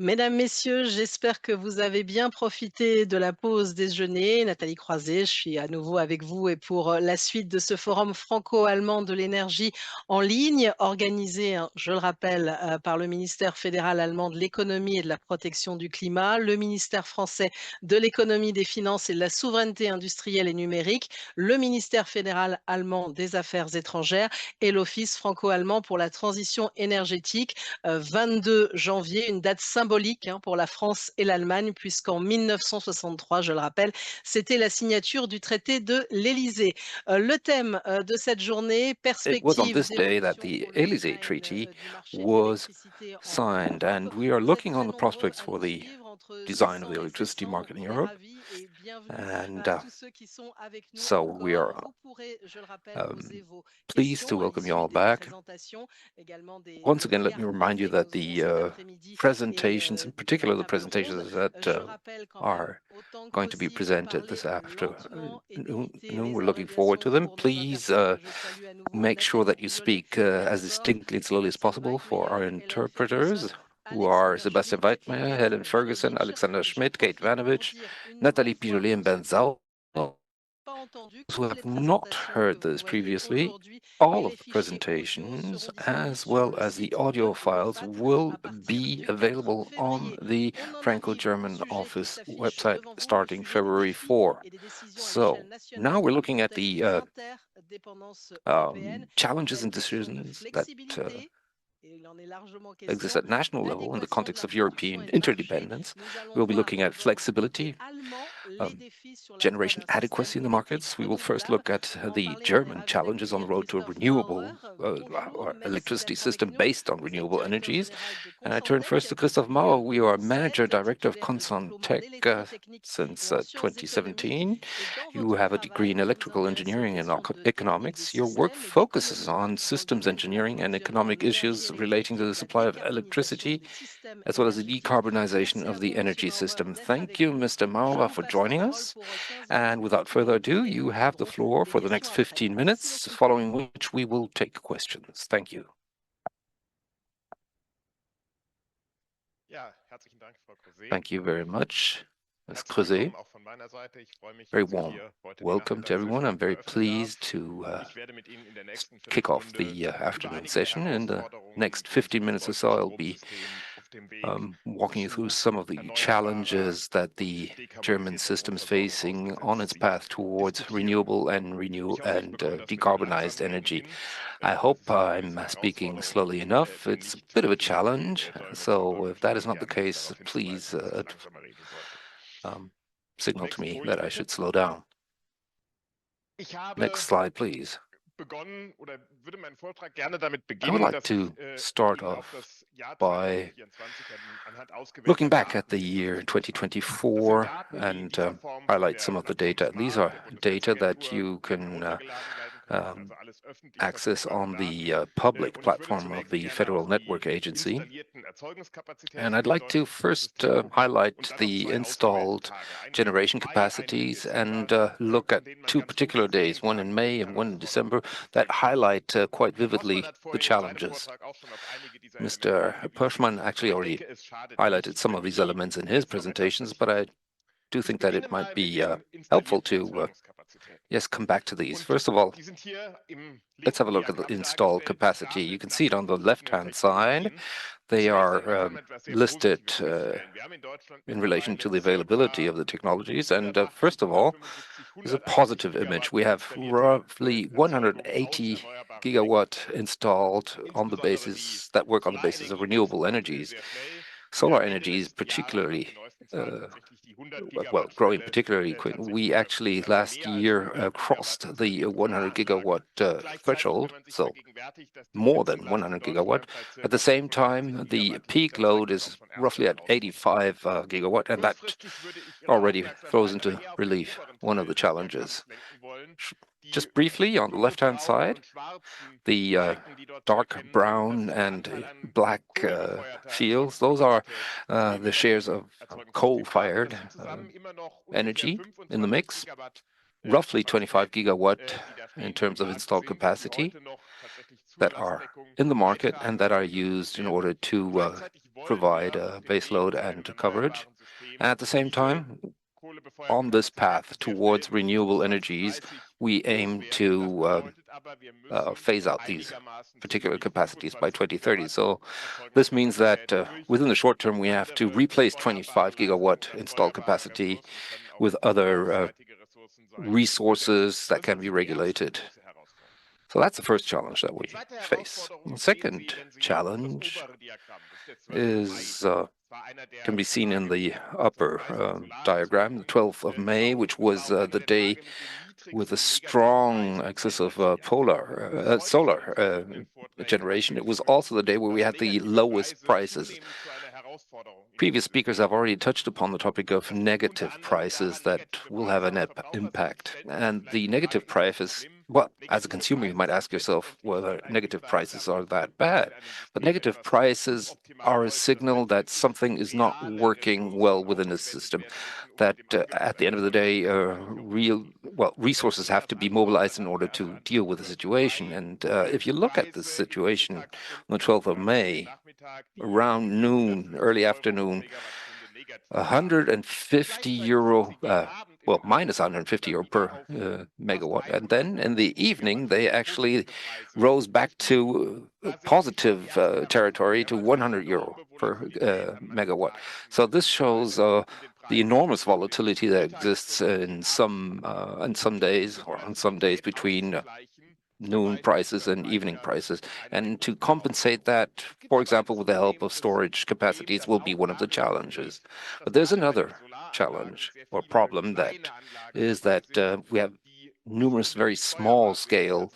Mesdames, Messieurs, j'espère que vous avez bien profité de la pause déjeuner. Nathalie Croiset, je suis à nouveau avec vous et pour la suite de ce forum franco-allemand de l'énergie en ligne, organisé, hein, je le rappelle, par le ministère fédéral allemand de l'économie et de la protection du climat, le ministère français de l'économie, des finances et de la souveraineté industrielle et numérique, le ministère fédéral allemand des affaires étrangères et l'Office franco-allemand pour la transition énergétique. 22 janvier, une date symbolique, hein, pour la France et l'Allemagne, puisqu'en 1963, je le rappelle, c'était la signature du traité de l'Élysée. Le thème de cette journée, It was on perspectives this day that d'évolution the pour le Élysée design Treaty du marché de was l'électricité en signed, Europe. and we are Vous êtes looking très on the nombreux prospects à for nous the suivre, entre design of 600 the et electricity 700. market in On est Europe. ravis et bienvenue And à tous ceux qui sont avec nous so we encore. are Vous pourrez, je le rappelle, poser um, vos pleased to questions à welcome you l'issue all des back. présentations, également Once des again, let me remind you diaposés que that nous aurons the cet après-midi et presentations, in de la particular the table ronde. presentations that Je rappelle quand même are autant que going to be possible de presented parler this lentement et afternoon, d'éviter we're les looking forward abréviations. to them. Pour nos Please interprètes, je salue à nouveau make Maître sure that you Gouliot speak as Levenfort, distinctly and slowly as Sebastian possible for our Weidmeier, Helen Ferguson, interpreters, who are Alexander Sebastian Schmidt et Weidmeier, Helen Edmund Ferguson, Vitovich. Alexander Et j'en Schmidt, Kate profite pour Vanovich, dire une nouvelle Nathalie fois Pijolet, pour and ceux Ben qui n'auraient Zau, pas entendu, who toutes les have not présentations que heard vous this voyez previously. aujourd'hui et All les of the fichiers audio presentations, seront disponibles as sur well le as the site audio web de files, l'OFAT will à partir be du 4 available on février. the On en arrive au Franco-German sujet qui office s'affiche website devant vous, le starting suivi des February défis 4. et des décisions à l'échelle So now nationale we're dans le looking at contexte the des interdépendances européennes. Il y a challenges une and question de decisions that flexibilité. Et il en est largement exist question, at national level in the d'adéquation de context la of production European et de marché. interdependence. Nous allons We'll be voir looking at d'abord du côté flexibility, allemand les um, défis sur la voie generation d'un système adequacy in the électrique markets. We will first renouvelable. look at Pour en the parler, on est German ravi challenges on the d'accueillir road to a Christophe renewable Maurer. Bonjour, merci electricity d'être avec system nous. based on Vous êtes renewable directeur energies. général de And I turn Consantec first to Christoph depuis Mauer. We are Manager 2007, Director of titulaire de diplôme en Consantec électrotechnique et since en sciences économiques. 2017. Et dans You votre have a degree travail, in vous vous electrical intéressez aux engineering and questions de technique des economics. Your work systèmes et focuses d'économie on dans le systems domaine de engineering and l'approvisionnement en economic énergie issues relating to électrique et the de la supply of décarbonisation electricity, des systèmes as well as the énergétiques. decarbonization Merci à of vous, the Monsieur energy Maurer, system. d'être Thank avec you, nous. Mr. Je Mauer, vous for passe la joining parole us. pour 15 And minutes without et nous further ado, you have the reprendrons floor les for the questions next après. 15 Merci minutes, beaucoup. following which we will take questions. Thank you. Thank you very much, Ms. Creuset. Very warm welcome to everyone. I'm very pleased to kick off the afternoon session. In the next 15 minutes or so, I'll be walking you through some of the challenges that the German system is facing on its path towards renewable and decarbonized energy. I hope I'm speaking slowly enough. It's a bit of a challenge, so if that is not the case, please signal to me that I should slow down. Next slide, please. I would like to start off by looking back at the year 2024 and highlight some of the data. These are data that you can access on the public platform of the Federal Network Agency. And I'd like to first highlight the installed generation capacities and look at two particular days, one in May and one in December, that highlight quite vividly the challenges. Mr. Perschmann actually already highlighted some of these elements in his presentations, but I do think that it might be helpful to come back to these. First of all, let's have a look at the installed capacity. You can see it on the left-hand side. They are listed in relation to the availability of the technologies. And first of all, there's a positive image. We have roughly 180 gigawatt installed on the basis that work on the basis of renewable energies. Solar energy is particularly growing particularly quick. We actually last year crossed the 100 gigawatt threshold, so more than 100 gigawatt. At the same time, the peak load is roughly at 85 gigawatt, and that already throws into relief one of the challenges. Just briefly, on the left-hand side, the dark brown and black fields, those are the shares of coal-fired energy in the mix, roughly 25 gigawatt in terms of installed capacity that are in the market and that are used in order to provide baseload and coverage. And at the same time, on this path towards renewable energies, we aim to phase out these particular capacities by 2030. So this means that within the short term, we have to replace 25 gigawatt installed capacity with other resources that can be regulated. So that's the first challenge that we face. The second challenge is can be seen in the upper diagram, the 12th of May, which was the day with a strong excess of solar generation. It was also the day where we had the lowest prices. Previous speakers have already touched upon the topic of negative prices that will have an impact. And the negative prices, well, as a consumer, you might ask yourself whether negative prices are that bad. But negative prices are a signal that something is not working well within the system, that at the end of the day, resources have to be mobilized in order to deal with the situation. And if you look at the situation on the 12th of May, around noon, early afternoon, 150 euro, well, minus 150 euro per megawatt. And then in the evening, they actually rose back to positive territory to 100 euro per megawatt. So this shows the enormous volatility that exists in some days, or on some days between noon prices and evening prices. And to compensate that, for example, with the help of storage capacities, will be one of the challenges. But there's another challenge or problem that is that we have numerous very small scale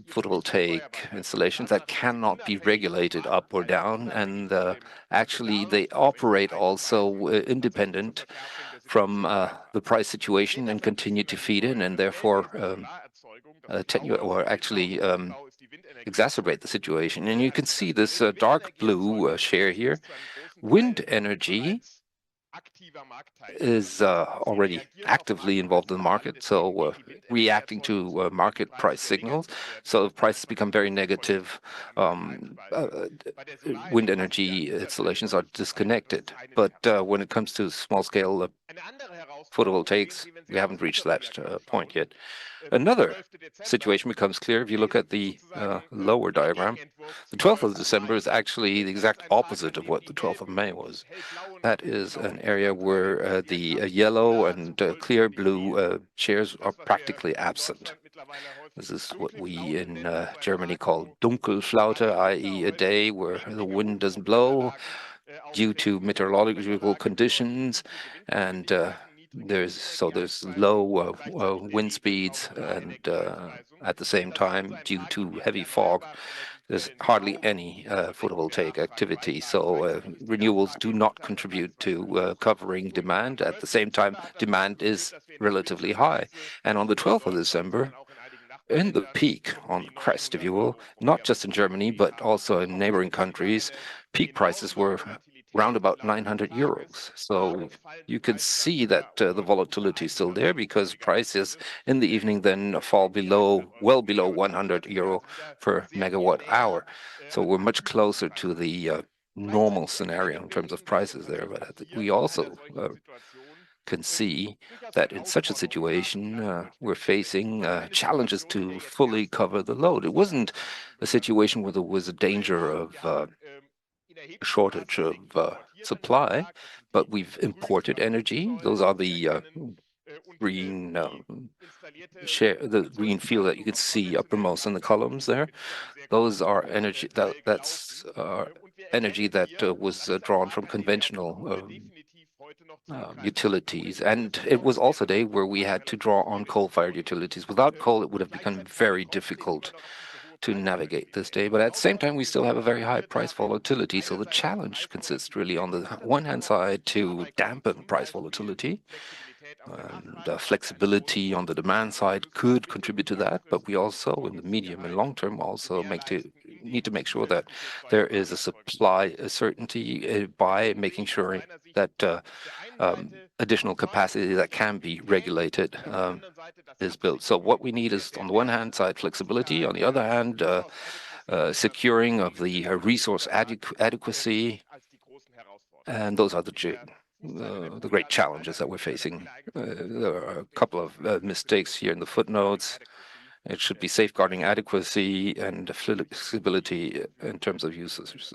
photovoltaic installations that cannot be regulated up or down, and actually they operate also independent from the price situation and continue to feed in, and therefore actually exacerbate the situation. And you can see this dark blue share here. Wind energy is already actively involved in the market, so reacting to market price signals. So if prices become very negative, wind energy installations are disconnected. But when it comes to small-scale photovoltaics, we haven't reached that point yet. Another situation becomes clear if you look at the lower diagram. The 12th of December is actually the exact opposite of what the 12th of May was. That is an area where the yellow and clear blue shares are practically absent. This is what we in Germany call Dunkelflaute, i.e. a day where the wind doesn't blow due to meteorological conditions, and there's low wind speeds, and at the same time, due to heavy fog, there's hardly any photovoltaic activity. So renewables do not contribute to covering demand. At the same time, demand is relatively high. And on the 12th of December, in the peak, on the crest, if you will, not just in Germany, but also in neighboring countries, peak prices were round about 900 euros. So you can see that the volatility is still there, because prices in the evening then fall well below 100 euro per megawatt hour. So we're much closer to the normal scenario in terms of prices there. But we also can see that in such a situation, we're facing challenges to fully cover the load. It wasn't a situation where there was a danger of shortage of supply, but we've imported energy. Those are the green the green field that you can see uppermost in the columns there. Those are energy that's energy that was drawn from conventional utilities. And it was also a day where we had to draw on coal-fired utilities. Without coal, it would have become very difficult to navigate this day. But at the same time, we still have a very high price volatility. So the challenge consists really on the one hand side to dampen price volatility. And flexibility on the demand side could contribute to that, but we also, in the medium and long term, also need to make sure that there is a supply certainty by making sure that additional capacity that can be regulated is built. So what we need is, on the one hand side, flexibility. On the other hand, securing of the resource adequacy, And those are the great challenges that we're facing. There are a couple of mistakes here in the footnotes. It should be safeguarding adequacy and flexibility in terms of uses.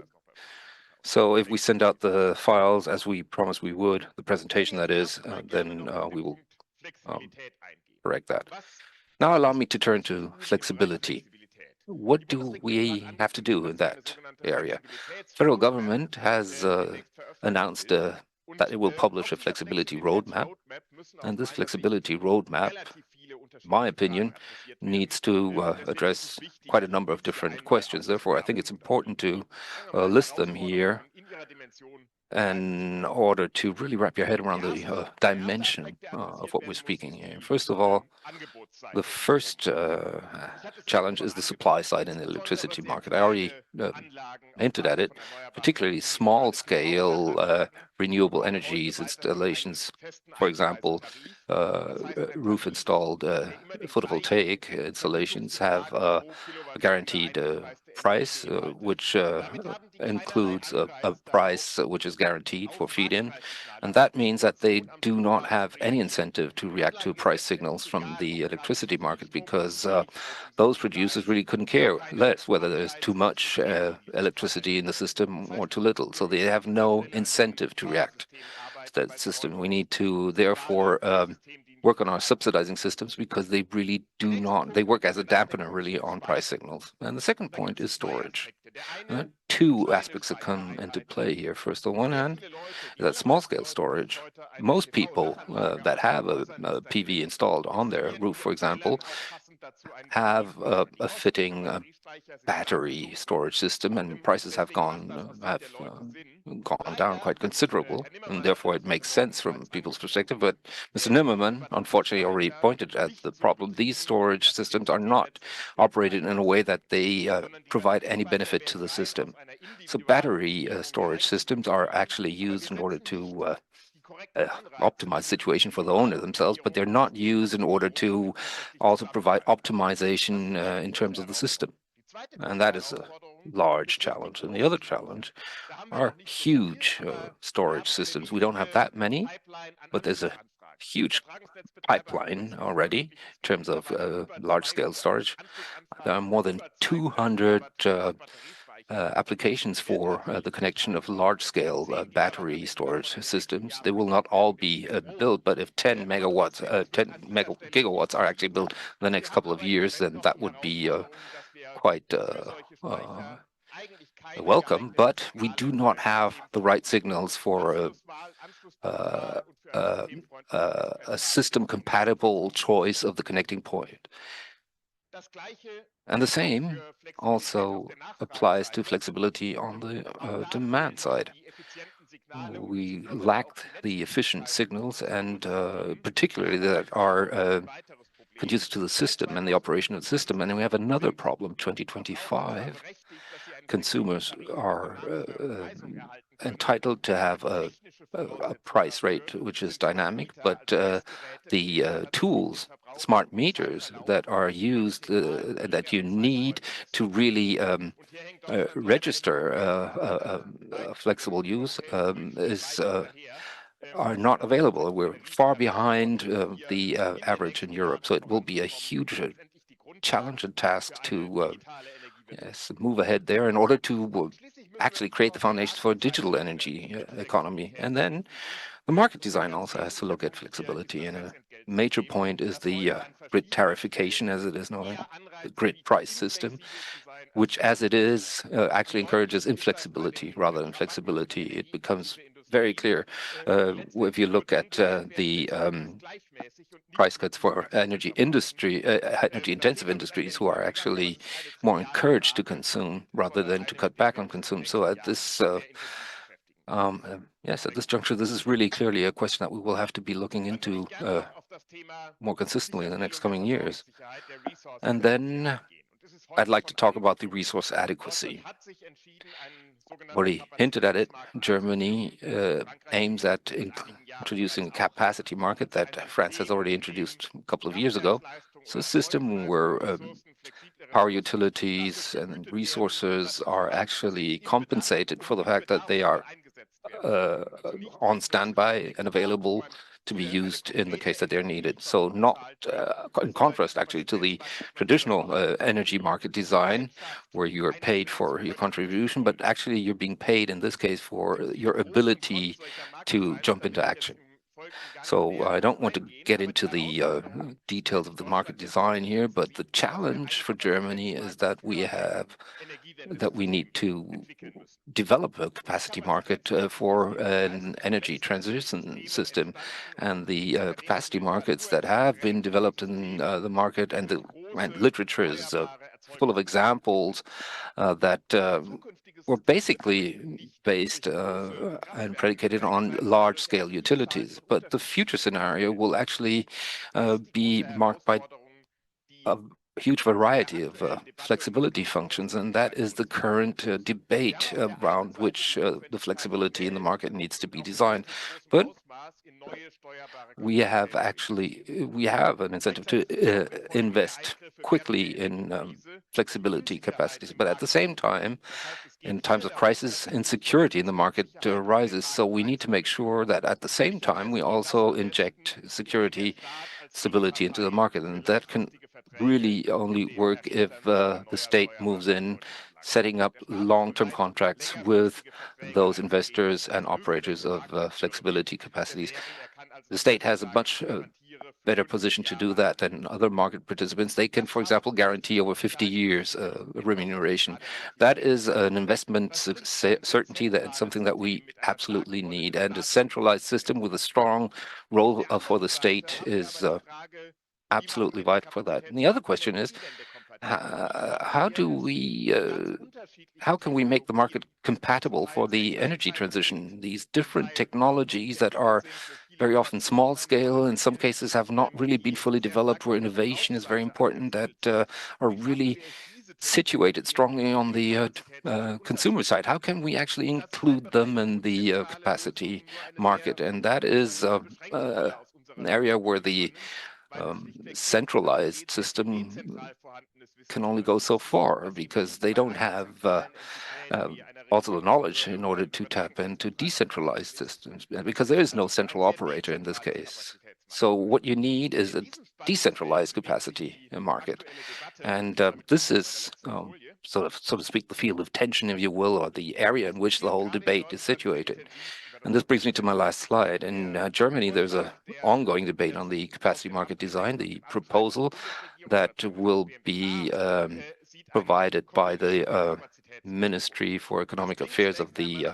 So if we send out the files as we promised we would, the presentation that is, then we will um, correct that. Now allow me to turn to flexibility. What do we have to do in that area? Federal government has announced that it will publish a flexibility roadmap, and this flexibility roadmap, in my opinion, needs to address quite a number of different questions. Therefore, I think it's important to list them here in order to really wrap your head around the dimension of what we're speaking here. First of all, the first challenge is the supply side in the electricity market. I already hinted at it, particularly small-scale renewable energies installations. For example, roof-installed photovoltaic installations have a guaranteed price, which includes a price which is guaranteed for feed-in. And that means that they do not have any incentive to react to price signals from the electricity market because those producers really couldn't care less whether there's too much electricity in the system or too little. So they have no incentive to react to that system. We need to therefore work on our subsidizing systems because they really do not, they work as a dampener really on price signals. And the second point is storage. Two aspects that come into play here. First, on one hand, is that small-scale storage. Most people that have a PV installed on their roof, for example, have a fitting battery storage system, and prices have gone down quite considerable, and therefore it makes sense from people's perspective. But Mr. Nimmermann, unfortunately, already pointed at the problem. These storage systems are not operated in a way that they provide any benefit to the system. So battery storage systems are actually used in order to optimize situation for the owner themselves, but they're not used in order to also provide optimization in terms of the system. And that is a large challenge. And the other challenge are huge storage systems. We don't have that many, but there's a huge pipeline already in terms of large-scale storage. There are more than 200 applications for the connection of large-scale battery storage systems. They will not all be built, but if 10 gigawatts are actually built in the next couple of years, then that would be quite welcome. But we do not have the right signals for a system-compatible choice of the connecting point. And the same also applies to flexibility on the demand side. We lack the efficient signals, and particularly that are conducive to the system and the operation of the system. And then we have another problem, 2025. Consumers are entitled to have a price rate which is dynamic, but the tools, smart meters that are used, that you need to really register flexible use are not available. We're far behind the average in Europe, so it will be a huge challenge and task to yes, move ahead there in order to actually create the foundations for a digital energy economy. And then the market design also has to look at flexibility, and a major point is the grid tarification, as it is known, the grid price system, which, as it is, actually encourages inflexibility rather than flexibility. It becomes very clear if you look at the price cuts for energy industry, energy-intensive industries who are actually more encouraged to consume rather than to cut back on consume. So at this yes, at this juncture, this is really clearly a question that we will have to be looking into more consistently in the next coming years. And then I'd like to talk about the resource adequacy. Already hinted at it, Germany aims at introducing a capacity market that France has already introduced a couple of years ago. So a system where power utilities and resources are actually compensated for the fact that they are on standby and available to be used in the case that they're needed. So not in contrast actually to the traditional energy market design where you are paid for your contribution, but actually you're being paid in this case for your ability to jump into action. So I don't want to get into the details of the market design here, but the challenge for Germany is that we need to develop a capacity market for an energy transition system. And the capacity markets that have been developed in the market and literature is full of examples that were basically based and predicated on large-scale utilities. But the future scenario will actually be marked by a huge variety of flexibility functions, and that is the current debate around which the flexibility in the market needs to be designed. But we have an incentive to invest quickly in flexibility capacities, but at the same time, in times of crisis, insecurity in the market rises. So we need to make sure that at the same time we also inject stability into the market, and that can really only work if the state moves in, setting up long-term contracts with those investors and operators of flexibility capacities. The state has a much better position to do that than other market participants. They can, for example, guarantee over 50 years remuneration. That is an investment certainty that's something that we absolutely need. And a centralized system with a strong role for the state is absolutely vital for that. And the other question is, how can we make the market compatible for the energy transition? These different technologies that are very often small scale, in some cases have not really been fully developed, where innovation is very important, that are really situated strongly on the consumer side. How can we actually include them in the capacity market? And that is an area where the centralized system can only go so far because they don't have also the knowledge in order to tap into decentralized systems, because there is no central operator in this case. So what you need is a decentralized capacity market. And this is sort of, so to speak, the field of tension, if you will, or the area in which the whole debate is situated. And this brings me to my last slide. In Germany, there's an ongoing debate on the capacity market design. The proposal that will be provided by the Ministry for Economic Affairs of the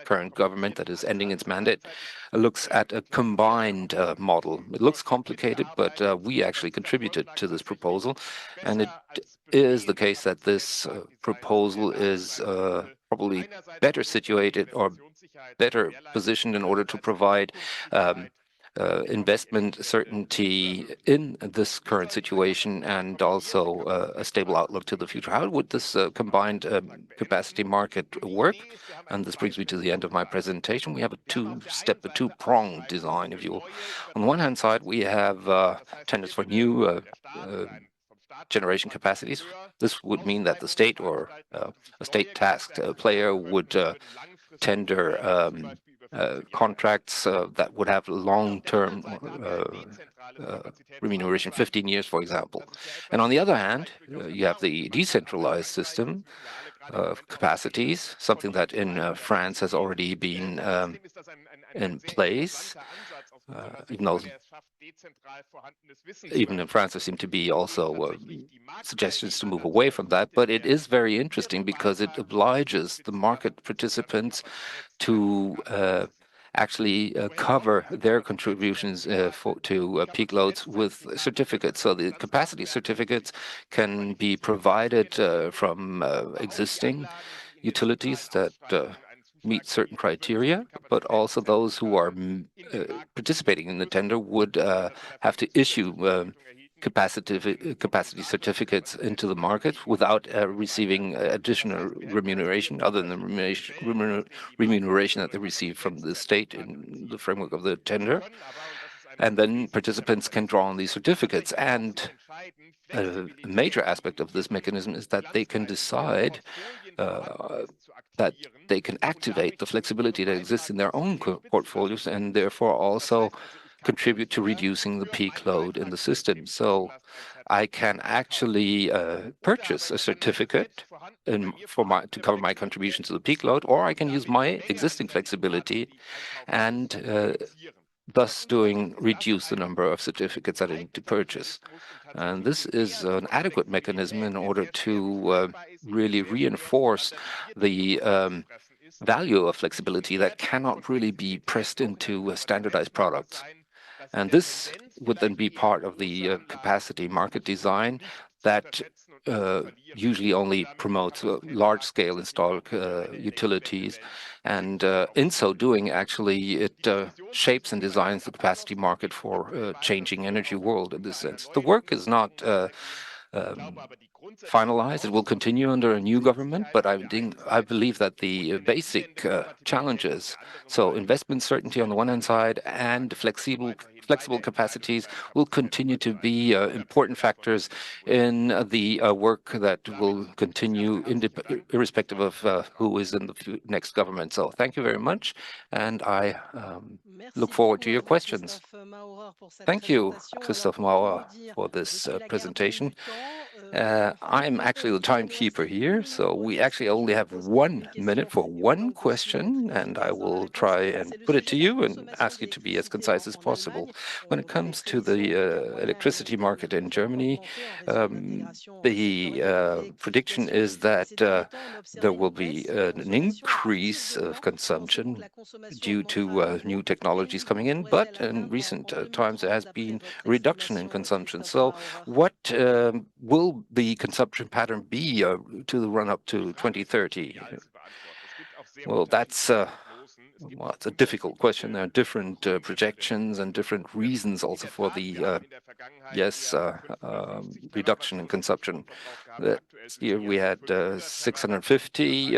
current government that is ending its mandate looks at a combined model. It looks complicated, but we actually contributed to this proposal. And it is the case that this proposal is probably better situated or better positioned in order to provide investment certainty in this current situation and also a stable outlook to the future. How would this combined capacity market work? And this brings me to the end of my presentation. We have a two-pronged design, if you will. On the one hand side, we have tenders for new generation capacities. This would mean that the state or a state-tasked player would tender contracts that would have long-term remuneration, 15 years, for example. And on the other hand, you have the decentralized system of capacities, something that in France has already been in place, even in France there seem to be also suggestions to move away from that. But it is very interesting because it obliges the market participants to actually cover their contributions to peak loads with certificates. So the capacity certificates can be provided from existing utilities that meet certain criteria, but also those who are participating in the tender would have to issue capacity certificates into the market without receiving additional remuneration other than the remuneration that they receive from the state in the framework of the tender. And then participants can draw on these certificates. And a major aspect of this mechanism is that they can decide that they can activate the flexibility that exists in their own portfolios and therefore also contribute to reducing the peak load in the system. So I can actually purchase a certificate to cover my contribution to the peak load, or I can use my existing flexibility and thus reduce the number of certificates that I need to purchase. And this is an adequate mechanism in order to really reinforce the value of flexibility that cannot really be pressed into standardized products. And this would then be part of the capacity market design that usually only promotes large-scale installed utilities. And in so doing, actually, it shapes and designs the capacity market for a changing energy world in this sense. The work is not um, finalized. It will continue under a new government, but I believe that the basic challenges, so investment certainty on the one hand side and flexible capacities, will continue to be important factors in the work that will continue irrespective of who is in the next government. So thank you very much, and I look Merci forward beaucoup to your à vous, questions. Christophe Maurer, pour cette Thank you, présentation. Alors, Christoph pour tout Mauer, vous dire, for et this puis la gardienne presentation. du temps, en I'm actually the francophone, je timekeeper remercie here, tous nos so we actually auditions qui only nous have poseront une 1 minute question for et on va one aussi être question, très and I efficace dans la will réponse. try and C'est le put it sujet to de la you and consommation ask you to be as d'électricité concise as en possible. Allemagne. When it Nous comes to prédisons the qu'à moyen et long electricity terme, market elle in devrait Germany, augmenter en raison de l'intégration the sectorielle de prediction l'électrification. is Et that ces derniers temps, on a there observé will une be baisse de an consommation à partir increase de of quand pensez-vous que consumption la consommation due augmentera à to new nouveau? À quel technologies coming niveau in, but pourrait-elle in atteindre recent en times there 2030 has d'après been votre a reduction in estimation, consumption. Christophe So Maurer? what will the consumption pattern be to the run up to 2030? Well, well, it's a difficult question. There are different projections and different reasons also for the yes reduction in consumption. This year we had 650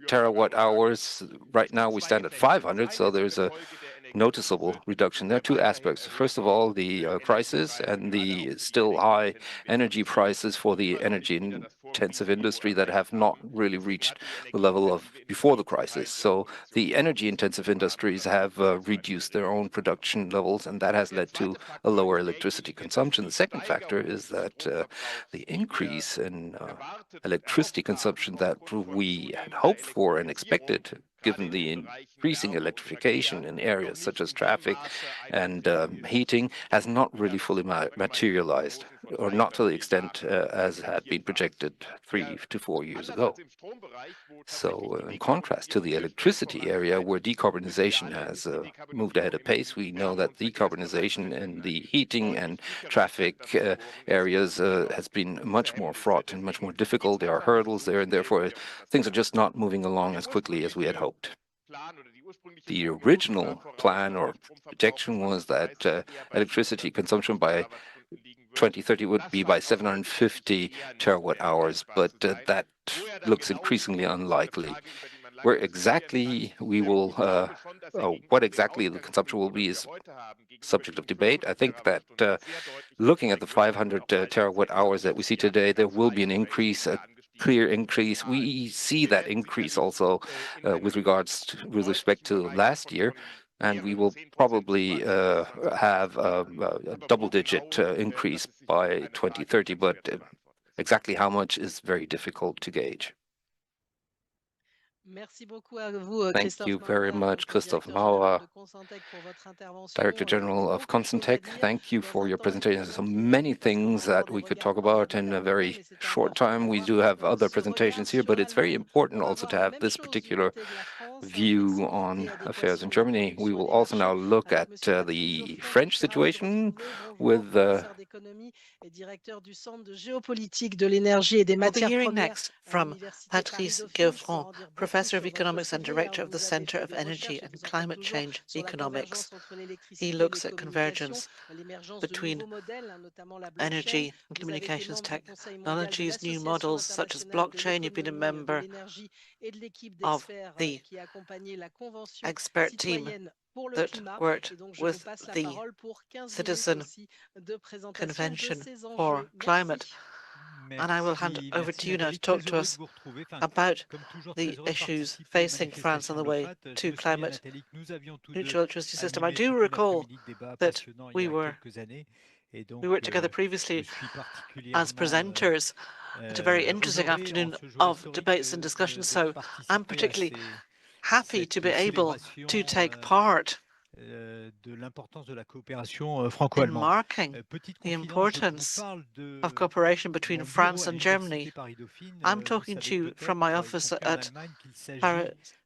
terawatt hours. Right now we stand at 500, so there's a noticeable reduction. There are two aspects. First of all, the crisis and the still high energy prices for the energy intensive industry that have not really reached the level of before the crisis. So the energy intensive industries have reduced their own production levels, and that has led to a lower electricity consumption. The second factor is that the increase in electricity consumption that we had hoped for and expected, given the increasing electrification in areas such as traffic and heating, has not really fully materialized, or not to the extent as had been projected 3 to 4 years ago. So in contrast to the electricity area, where decarbonization has moved ahead of pace, we know that decarbonization in the heating and traffic areas has been much more fraught and much more difficult. There are hurdles there, and therefore things are just not moving along as quickly as we had hoped. The original plan or projection was that electricity consumption by 2030 would be by 750 terawatt hours, but that looks increasingly unlikely. Where exactly we will, what exactly the consumption will be is subject of debate. I think that looking at the 500 terawatt hours that we see today, there will be an increase, a clear increase. We see that increase also with respect to last year, and we will probably have a double-digit increase by 2030, but exactly how much is very difficult to gauge. Merci beaucoup à vous, Thank Christophe you very Maurer, much, donc Christoph directeur général Mauer, de Consentec, pour votre Director intervention. General of Beaucoup de choses à Consentec. dire Thank you dans for un your temps qui presentation. est There's so contraint. many Nous allons things avoir that des we could regards talk croisés about du in a very gouvernement, mais c'est short important time. We d'avoir do have other ce regard presentations here, sur but it's very l'Allemagne important pour also avoir to la have même this chose du particular côté de la France, view flexibilité, on affairs in adéquation et Germany. We production will also now d'énergie. look Avec at Monsieur Patrick the Geoffroy, je French suis ravie de situation retrouver. Bonjour, with professeur d'économie et directeur du Centre de géopolitique de l'énergie et des We'll be matières hearing premières next à from l'Université Patrice Paris-Dauphine, pour Geoffroy, en dire beaucoup Professor of sur votre Economics and sujet. Director Alors, of the vous avez Centre fait of des Energy recherches et and vous en faites Climate toujours Change sur la Economics. convergence entre He l'électricité et les looks at communications, convergence l'émergence de nouveaux between modèles, notamment la blockchain. energy and Vous avez été communications membre du Conseil mondial de technologies, new l'Association models such as internationale de blockchain. You've been a l'économie de member l'énergie et de l'équipe of d'experts the qui a accompagné la Convention expert team citoyenne pour le that climat. worked Et donc, je vous with passe la the parole pour 15 minutes Citizen aussi de présentation de Convention ces for enjeux. Climate. Merci. and I will hand over to you now to talk to us about the issues facing France on the way to climate neutral electricity system. I do recall that we worked together previously as presenters at a very interesting afternoon of debates and discussions. So I'm particularly happy to be able to take part in marking the importance of cooperation between France and Germany. I'm talking to you from my office at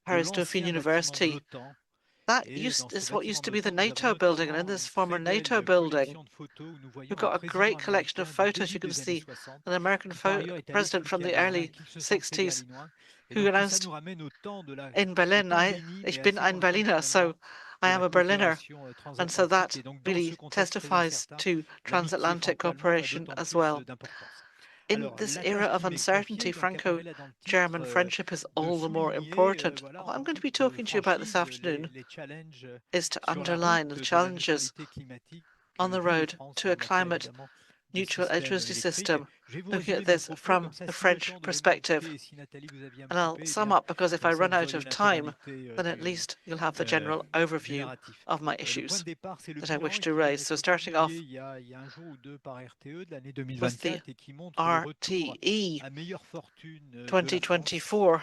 Paris Dauphine University. That is what used to be the NATO building, and in this former NATO building, we've got a great collection of photos. You can see an American president from the early 60s who announced in Berlin, ich bin ein Berliner, so I am a Berliner. And so that really testifies to transatlantic cooperation as well. In this era of uncertainty, Franco-German friendship is all the more important. What I'm going to be talking to you about this afternoon is to underline the challenges on the road to a climate neutral electricity system, looking at this from the French perspective. And I'll sum up, because if I run out of time, then at least you'll have the general overview of my issues that I wish to raise. So starting off with the RTE 2024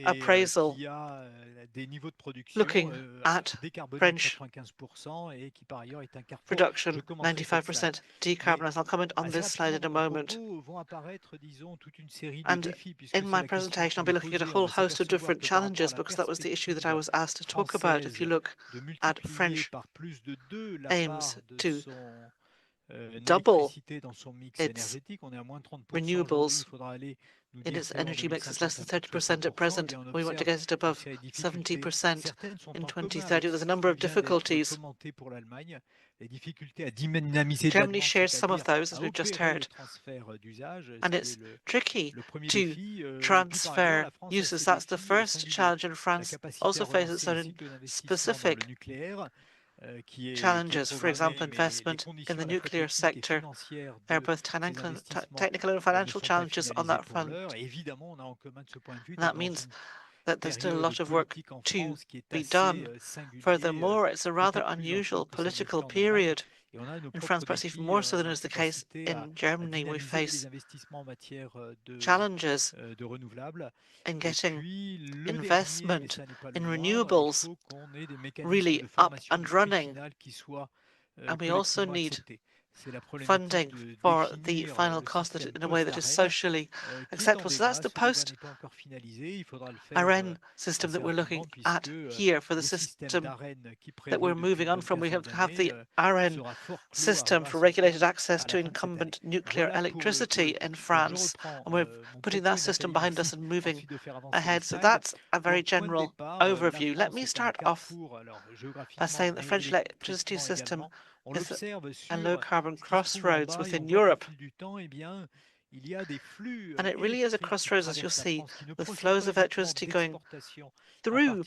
appraisal, looking at French production, 95% decarbonized. I'll comment on this slide in a moment. And in my presentation, I'll be looking at a whole host of different challenges, because that was the issue that I was asked to talk about. If you look at French aims to double its renewables in its energy mix, is less than 30% at present. We want to get it above 70% in 2030. There's a number of difficulties. Germany shares some of those, as we've just heard, and it's tricky to transfer uses. That's the first challenge, and France also faces its own specific challenges. For example, investment in the nuclear sector. There are both technical and financial challenges on that front. And that means that there's still a lot of work to be done. Furthermore, it's a rather unusual political period in France, perhaps even more so than is the case in Germany. We face challenges in getting investment in renewables really up and running. And we also need funding for the final cost in a way that is socially acceptable. So that's the post-ARENH system that we're looking at here. For the system that we're moving on from, we have to have the ARENH system for regulated access to incumbent nuclear electricity in France, and we're putting that system behind us and moving ahead. So that's a very general overview. Let me start off by saying the French electricity system is a low-carbon crossroads within Europe. And it really is a crossroads, as you'll see, with flows of electricity going through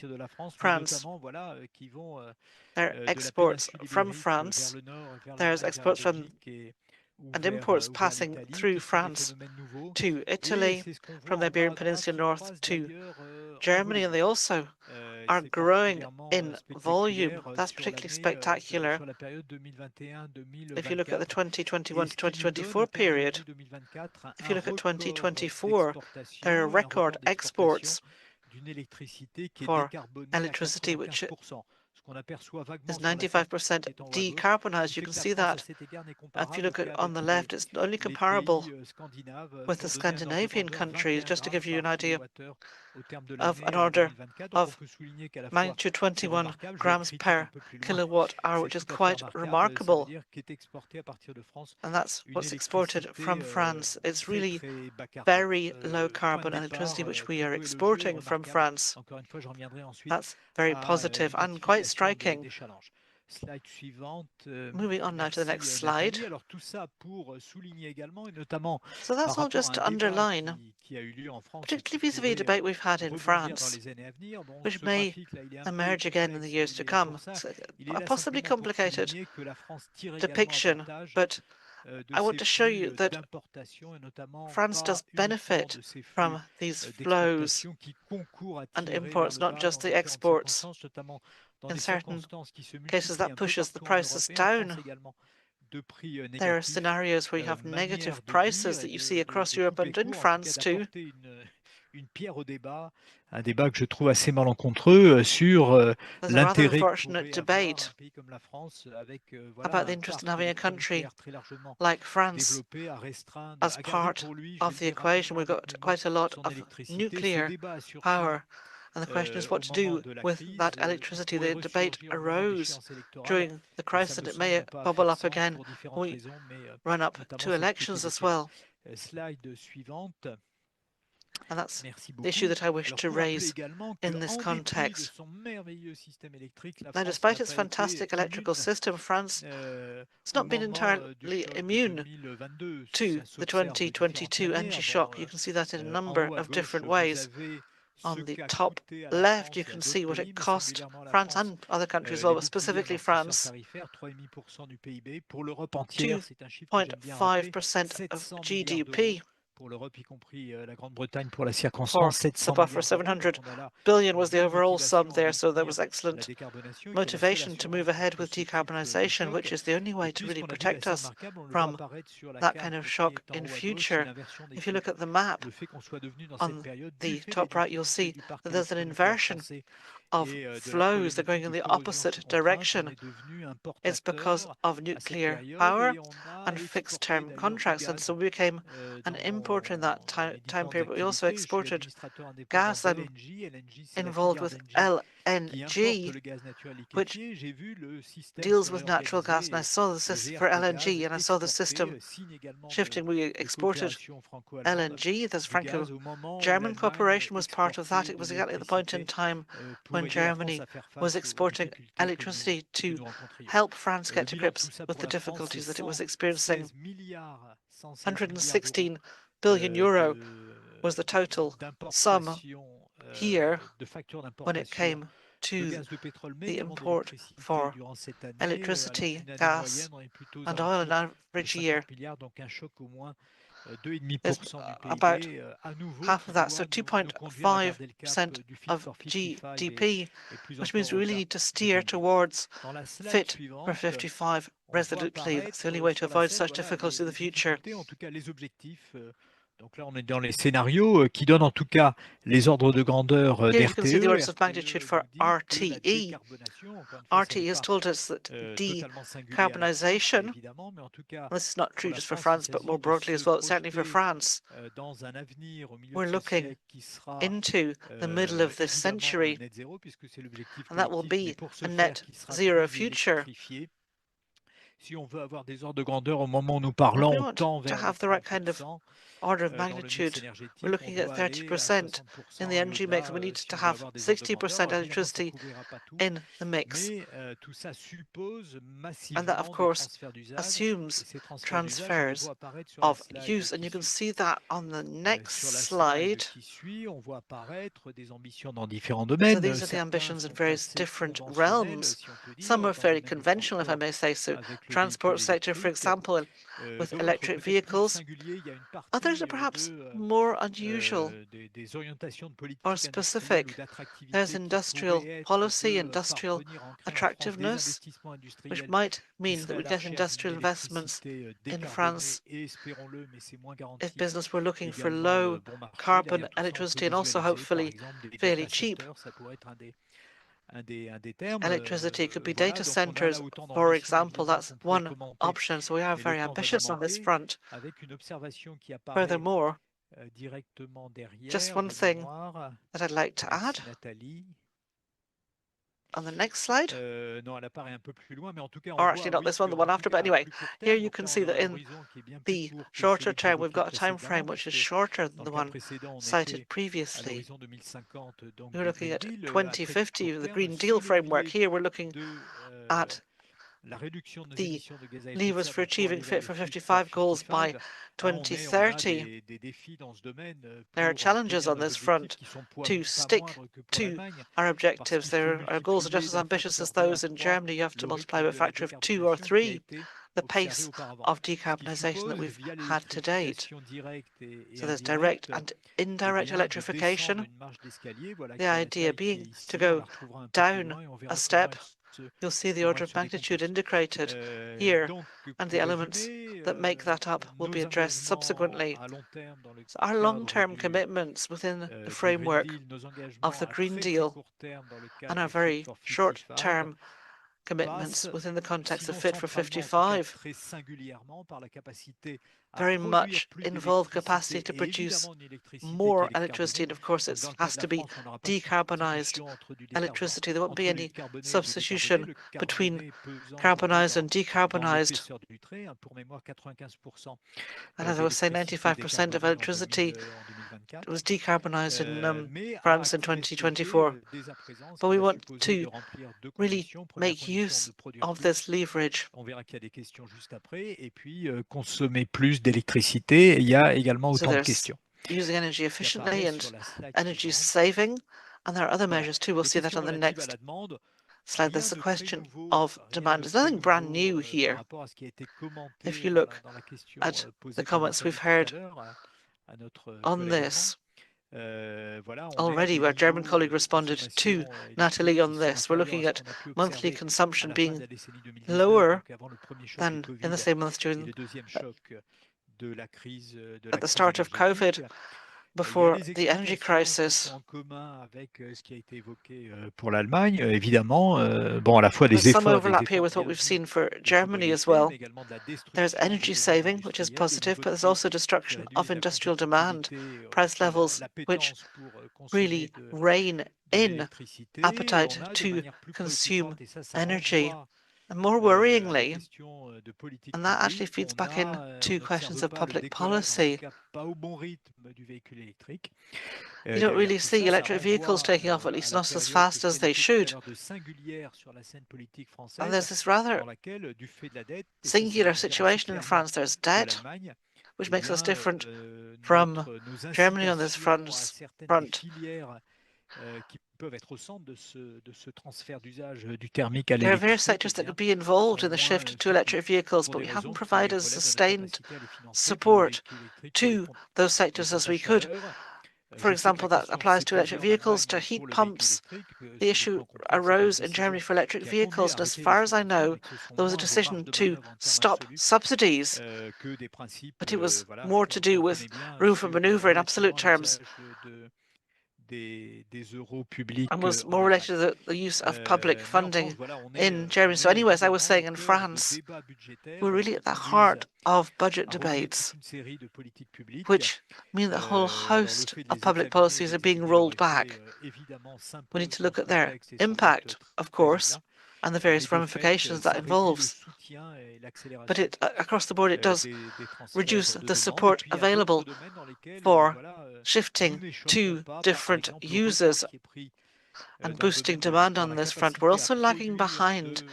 France. There are exports from France. There's exports from and imports passing through France to Italy, from the Iberian Peninsula north to Germany, and they also are growing in volume. That's particularly spectacular. If you look at the 2021 to 2024 period, if you look at 2024, there are record exports for electricity, which is 95% decarbonized. You can see that. If you look at on the left, it's only comparable with the Scandinavian countries, just to give you an idea of an order of magnitude 21 grams per kilowatt hour, which is quite remarkable. And that's what's exported from France. It's really very low carbon electricity which we are exporting from France. That's very positive and quite striking. Moving on now to the next slide. So that's all just to underline, particularly vis-à-vis debate we've had in France, which may emerge again in the years to come. It's a possibly complicated depiction, but I want to show you that France does benefit from these flows and imports, not just the exports. In certain cases, that pushes the prices down. There are scenarios where you have negative prices that you see across Europe and in France too. Un débat que je trouve assez malencontreux sur There's a rather l'intérêt que unfortunate pourrait avoir un debate pays comme la France avec about voilà, the un interest in parc having a country électronucléaire très largement like France développé à restreindre, as à garder part pour lui, je vais of le the dire equation. rapidement We've avec got mes mots, quite a lot son of électricité. Ce nuclear débat a surgi power. And the question is what au to moment do de la with crise. that Il electricity. pourrait The debate ressurgir au moment de arose l'échéance électorale during the et ça crisis, and me it may semble pas bubble faire up sens again pour différentes when we raisons, mais run up notamment to celle qui est elections as évoquée là. well. Slide suivante. And that's Merci the issue beaucoup. that I wish Alors, to pour rappeler raise également in this qu'en dépit de context. son merveilleux système électrique, la Now, France despite n'a its pas été fantastic electrical immune system, France has au not been moment du entirely choc immune 2022. to Ça the s'observe de différentes 2022 energy manières. Bon, shock. You can see that in a en number haut à of gauche, different vous ways. avez ce On the qu'a top coûté à la left, you France et à can d'autres see what pays, it mais cost singulièrement à la France France, and other countries as well, les but boucliers specifically amortisseurs France. tarifaires, 3,5% du PIB. Pour l'Europe entière, c'est un chiffre que j'aime bien rappeler, 2.5% of 700 milliards d'euros. GDP Pour l'Europe, y compris la Grande-Bretagne, pour la circonstance, for the 700 buffer. milliards d'euros. Donc 700 on a là billion une was the belle overall sum motivation à there, so there soutenir was la excellent décarbonation, qui est la seule motivation to move assurance ahead contre with ce type de decarbonisation, choc. which is the only Et way to puis, ce really qu'on a vu protect d'assez us remarquable, on le voit from apparaître sur la that kind carte of qui shock est en in haut à gauche, c'est future. l'inversion des If you look chiffres. at the map Le fait qu'on soit devenu dans cette on période, du the fait des top right, you'll difficultés see du parc that there's an électronucléaire inversion français of et de la flows. They're going problématique in de the fermeture opposite sur contrainte, on direction. est devenu It's because importateur of à cette nuclear période power et on a and fixed exporté term d'ailleurs du contracts. And gaz so we became an dans importer in that mes time différentes period, but we also activités. Je suis exported administrateur indépendant gas. I'm d'LNG. LNG, c'est la involved filière with d'Engie qui importe LNG, le gaz naturel which liquéfié. J'ai vu le système se deals with natural gas. And I réorganiser saw the et system for GRT Gaz LNG, and I saw the system exporter, signe également shifting. We de exported coopération franco-allemande, LNG. There's du gaz au moment où Franco-German l'Allemagne cooperation was part of that. exportait It de was exactly at the point in l'électricité time pour when aider la France Germany à faire was face aux exporting difficultés electricity que to nous rencontrions. help France Le get to bilan de tout grips ça with pour the la France, c'est difficulties that it was experiencing. 116 milliards, 116 milliards d'euros 116 billion euro was the total sum d'importation, here de factures when it d'importation came de to gaz de pétrole, mais the également import d'électricité for durant cette année, alors electricity, qu'une année gas, moyenne, on est plutôt aux and oil an alentours de average 50 year. milliards, donc un choc au moins There's 2,5% du about PIB, à nouveau, half qui of that, so doit nous conduire à garder le cap 2.5% du Fit of for 55 GDP, et plus which means encore we really au-delà need to de steer 2020. towards Dans la slide fit for suivante, 55 on voit resolutely. That's the only apparaître way to sur la avoid scène such voilà, difficulties in the les future. difficultés, en tout cas les objectifs. Donc là, on est dans les scénarios qui donnent en tout cas les ordres de grandeur Here you can see the d'RTE. orders of magnitude RTE for nous dit que la RTE. décarbonation, encore une fois, ça n'est RTE has pas told us that totalement singulier à la France, decarbonisation, évidemment, mais en tout cas, and this is not pour true la just for France, il France, but more s'agit de broadly se as well, certainly for projeter France. dans un avenir au milieu We're de ce looking siècle qui sera into the middle of this évidemment century, net zéro, puisque c'est l'objectif and that will collectif, mais be pour a ce faire, net qui sera zero plus future. électrifié. Si on veut avoir des ordres de grandeur au moment où nous If parlons, we on want tend to vers les have the right kind of 30%. order of Dans le mix magnitude, we're énergétique, on looking at doit aller à 30% in the 60% et energy mix. au-delà We need si to on veut have avoir des ordres de grandeur. 60% Alors évidemment, ça ne electricity couvrira pas tout, in the mix. mais tout ça suppose And that, of massivement des course, transferts d'usage. Et assumes ces transferts d'usage, on les transfers voit apparaître sur la of slide use. And qui you can suit. see that on the next Sur la slide slide. qui suit, on voit apparaître des ambitions dans différents So domaines. these are the Certains ambitions in sont various assez different conventionnels, realms. si on peut Some dire, are dans le fairly domaine du conventional, if I transport may say so. avec le véhicule Transport sector, for électrique. example, with D'autres electric peut-être plus vehicles. singuliers. Il y a une Others partie are perhaps de more unusual des orientations de or politique industrielle ou specific. There's d'attractivité qui pourraient industrial être policy, de industrial parvenir à ancrer en France des attractiveness, investissements which industriels might qui mean that seraient à we la get recherche d'une industrial investments électricité in décarbonée France et, espérons-le, mais c'est moins if garanti, business were looking for également low bon marché. carbon Derrière tout ça, on peut electricity and also visualiser, par hopefully exemple, des fairly data cheap centers. Ça pourrait être un des termes. electricity. It could be Voilà, data donc on a là centers, autant for d'ambitions, example. évidemment, That's qu'on pourrait one commenter, option. So we are mais le very temps va ambitious on this manquer, front. avec une observation qui apparaît Furthermore, directement just derrière one de thing mémoire. that I'd like to add Merci Nathalie. on the next slide. Non, elle apparaît un peu plus loin, mais en tout cas, on Or voit, actually, not oui, this one, the qu'en one tout after. But cas, à anyway, plus court here terme, you donc can là, see on a that un in horizon qui est bien plus the court que shorter celui qui est term, we've évoqué got a time précédemment, frame which is puisque shorter dans than le the cas one précédent, on cited était à previously. l'horizon 2050, donc We were du looking Green at Deal, à très court 2050, the terme, Green Deal sous framework. levier Here we're looking de at la réduction de nos the émissions de gaz à effet de levers serre, for donc pour achieving aller vers Fit le for Fit for 55 goals by 55, là, on a 2030. des défis dans ce domaine There are pour challenges tenir on nos this objectifs front qui sont to pas stick moindres que pour to l'Allemagne, our parce objectives. qu'il faut Our goals are multiplier just as d'un ambitious as facteur 2 à those in 3 Germany. You have to le multiply rythme by a de la factor of 2 or décarbonation qui a 3. été the pace of decarbonization that we've had to date. So there's direct and indirect electrification. The idea being to go down a step. You'll see the order of magnitude indicated here, and the elements that make that up will be addressed subsequently. So our long-term commitments within the framework of the Green Deal and our very short-term commitments within the context of Fit for 55 very much involve capacity to produce more electricity, and of course it has to be decarbonized electricity. There won't be any substitution between carbonized and decarbonized. And as I was saying, 95% of electricity was decarbonized in France in 2024. But we want to really make use of this leverage. On verra qu'il y a des questions juste après. Et puis, consommer plus d'électricité, il y a également autant de questions. Using energy efficiently and energy saving, and there are other measures too. We'll see that on the next slide. There's a question of demand. There's nothing brand new here. If you look at the comments we've heard on this, already our German colleague responded to Natalie on this. We're looking at monthly consumption being lower than in the same months during at the start of COVID, before the energy crisis. Pour l'Allemagne, évidemment, bon, à la fois There's some overlap here with what we've seen for Germany as well. There's energy saving, which is positive, but there's also destruction of industrial demand, price levels which really rein in appetite to consume energy. And more worryingly, and that actually feeds back into questions of public policy, you don't really see electric vehicles taking off, at least not as fast as they should. And there's this rather singular situation in France. There's debt, which makes us different from Germany on this front. There are various sectors that could be involved in the shift to electric vehicles, but we haven't provided sustained support to those sectors as we could. For example, that applies to electric vehicles, to heat pumps. The issue arose in Germany for electric vehicles, and as far as I know, there was a decision to stop subsidies, but it was more to do with room for manoeuvre in absolute terms, and was more related to the use of public funding in Germany. So anyway, as I was saying, in France, we're really at the heart of budget debates, which mean that a whole host of public policies are being rolled back. We need to look at their impact, of course, and the various ramifications that involves. But across the board, it does reduce the support available for shifting to different users and boosting demand on this front. We're also lagging behind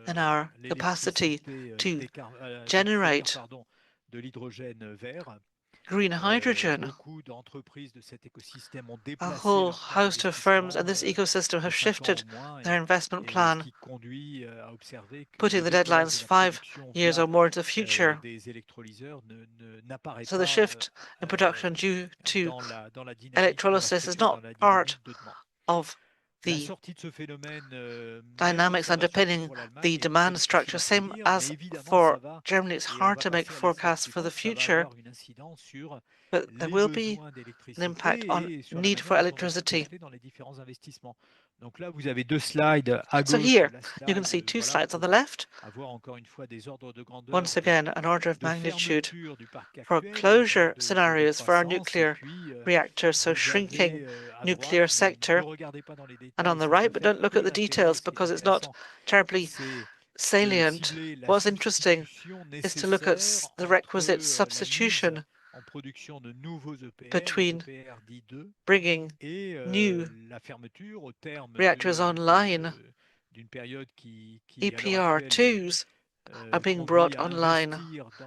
in our capacity to generate green hydrogen. A whole host of firms in this ecosystem have shifted their investment plan, putting the deadlines 5 years or more into the future. So the shift in production due to electrolysis is not part of the dynamics underpinning the demand structure. Same as for Germany, it's hard to make forecasts for the future, but there will be an impact on need for electricity. So here, you can see two slides on the left. Once again, an order of magnitude for closure scenarios for our nuclear reactors, so shrinking nuclear sector. And on the right, but don't look at the details because it's not terribly salient. What's interesting is to look at the requisite substitution between bringing new reactors online. EPR2s are being brought online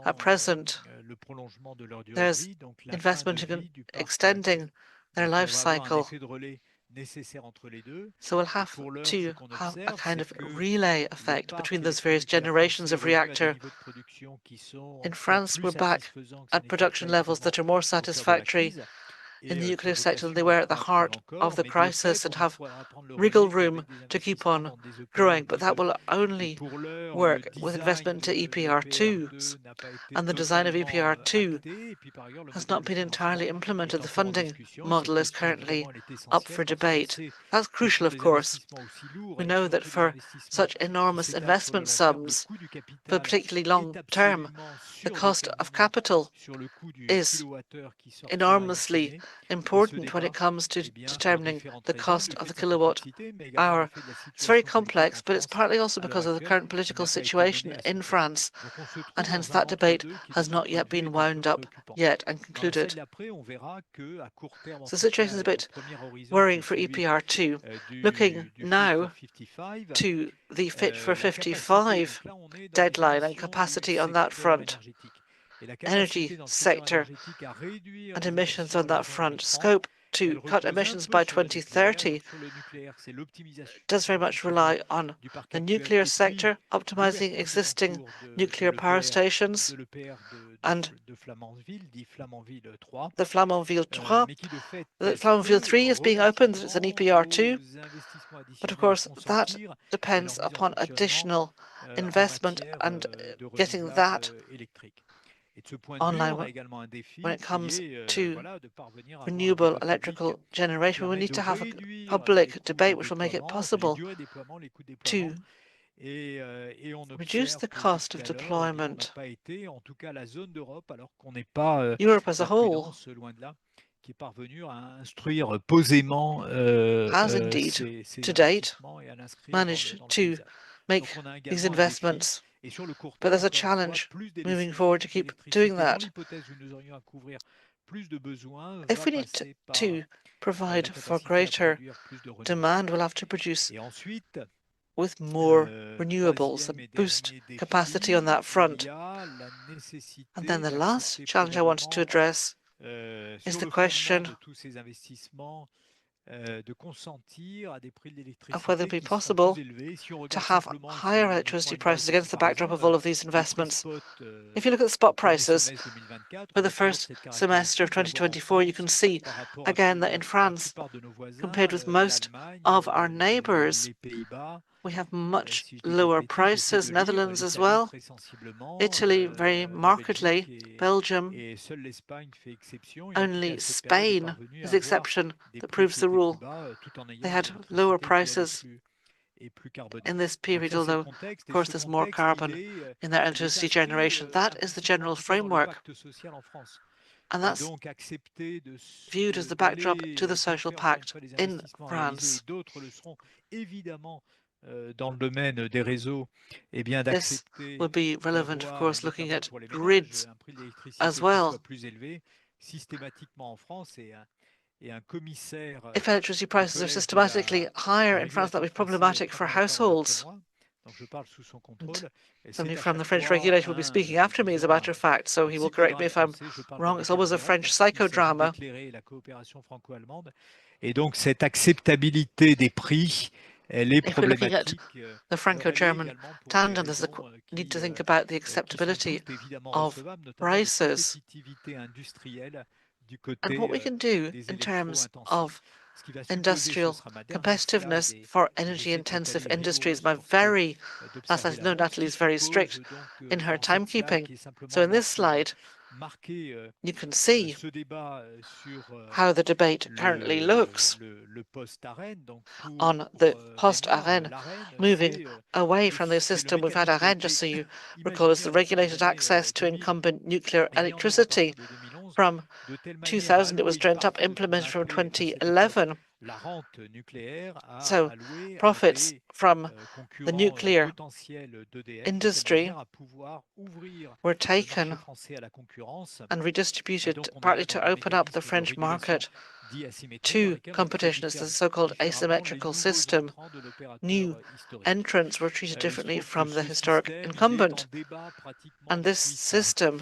at present. There's investment in extending their life cycle. So we'll have to have a kind of relay effect between those various generations of reactor. In France, we're back at production levels that are more satisfactory in the nuclear sector than they were at the heart of the crisis and have wriggle room to keep on growing. But that will only work with investment into EPR2s. And the design of EPR2 has not been entirely implemented. The funding model is currently up for debate. That's crucial, of course. We know that for such enormous investment sums, for particularly long term, the cost of capital is enormously important when it comes to determining the cost of the kilowatt hour. It's very complex, but it's partly also because of the current political situation in France, and hence that debate has not yet been wound up yet and concluded. So the situation is a bit worrying for EPR2. Looking now to the Fit for 55 deadline and capacity on that front, energy sector and emissions on that front, scope to cut emissions by 2030 does very much rely on the nuclear sector, optimizing existing nuclear power stations, and the Flamanville 3. The Flamanville 3 is being opened, it's an EPR2, but of course that depends upon additional investment and getting that online. When it comes to renewable electrical generation, we need to have a public debate which will make it possible to reduce the cost of deployment. Europe as a whole has indeed, to date, managed to make these investments, but there's a challenge moving forward to keep doing that. If we need to provide for greater demand, we'll have to produce with more renewables and boost capacity on that front. And then the last challenge I wanted to address is the question of whether it be possible to have higher electricity prices against the backdrop of all of these investments. If you look at the spot prices for the first semester of 2024, you can see again that in France, compared with most of our neighbours, we have much lower prices, Netherlands as well, Italy very markedly, Belgium, only Spain is the exception that proves the rule. They had lower prices in this period, although, of course, there's more carbon in their electricity generation. That is the general framework, and that's viewed as the backdrop to the social pact in France. This would be relevant, of course, looking at grids as well. If electricity prices are systematically higher in France, that would be problematic for households. Somebody from the French regulator will be speaking after me, as a matter of fact, so he will correct me if I'm wrong. It's always a French psychodrama. If we're looking at the Franco-German tandem, there's a need to think about the acceptability of prices and what we can do in terms of industrial competitiveness for energy-intensive industries. As I know, Natalie is very strict in her timekeeping. So in this slide, you can see how the debate currently looks on the post-ARENH, moving away from the system we've had ARENH, just so you recall, is the regulated access to incumbent nuclear electricity. From 2000, it was dreamt up, implemented from 2011. So profits from the nuclear industry were taken and redistributed partly to open up the French market to competition. It's the so-called asymmetrical system. New entrants were treated differently from the historic incumbent. And this system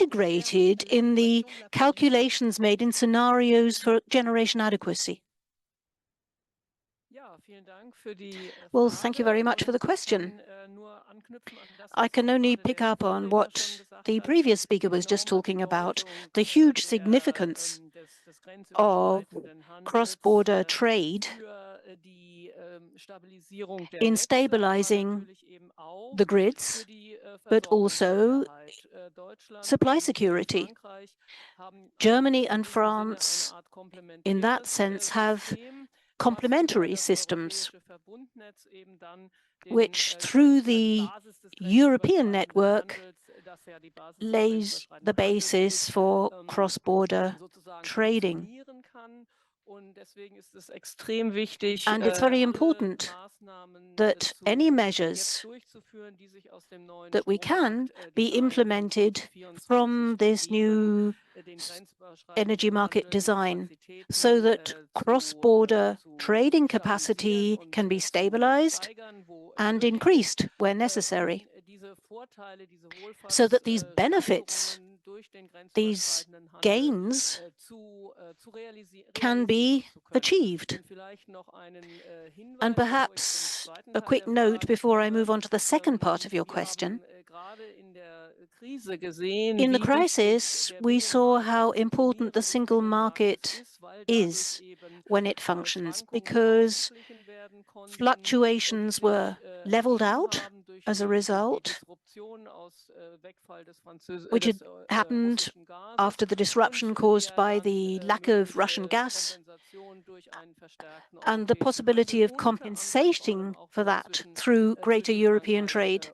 integrated in the calculations made in scenarios for generation adequacy? Well, thank you very much for the question. I can only pick up on what the previous speaker was just talking about, the huge significance of cross-border trade in stabilizing the grids, but also supply security. Germany and France, in that sense, have complementary systems. which through the European network lays the basis for cross-border trading. And it's very important that any measures that we can be implemented from this new energy market design so that cross-border trading capacity can be stabilized and increased where necessary, so that these benefits, these gains can be achieved. And perhaps a quick note before I move on to the second part of your question. In the crisis, we saw how important the single market is when it functions, because fluctuations were leveled out as a result, which had happened after the disruption caused by the lack of Russian gas, and the possibility of compensating for that through greater European trade,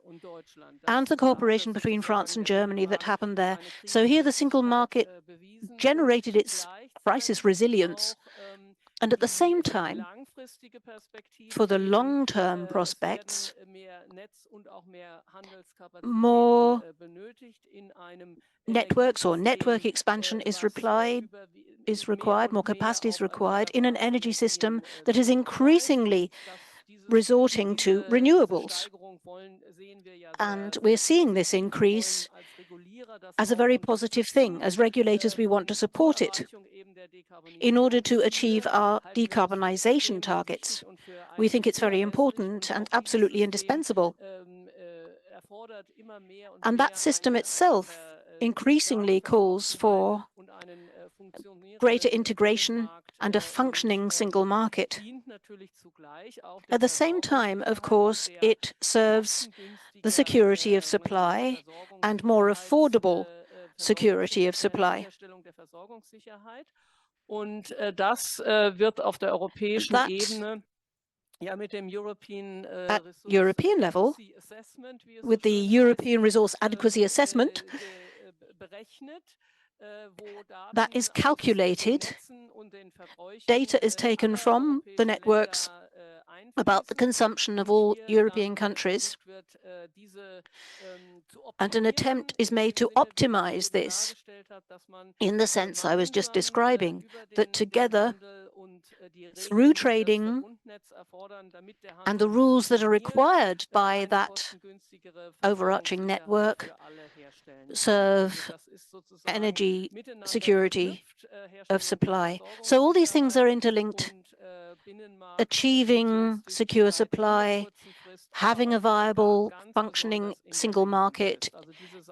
and the cooperation between France and Germany that happened there. So here the single market generated its crisis resilience, and at the same time, for the long-term prospects, more networks or network expansion is required, more capacity is required in an energy system that is increasingly resorting to renewables. And we're seeing this increase as a very positive thing. As regulators, we want to support it in order to achieve our decarbonization targets. We think it's very important and absolutely indispensable. And that system itself increasingly calls for greater integration and a functioning single market. At the same time, of course, it serves the security of supply and more affordable security of supply. That at European level, with the European Resource Adequacy Assessment, that is calculated. Data is taken from the networks about the consumption of all European countries, and an attempt is made to optimize this in the sense I was just describing, that together, through trading and the rules that are required by that overarching network, serve energy security of supply. So all these things are interlinked. Achieving secure supply, having a viable, functioning single market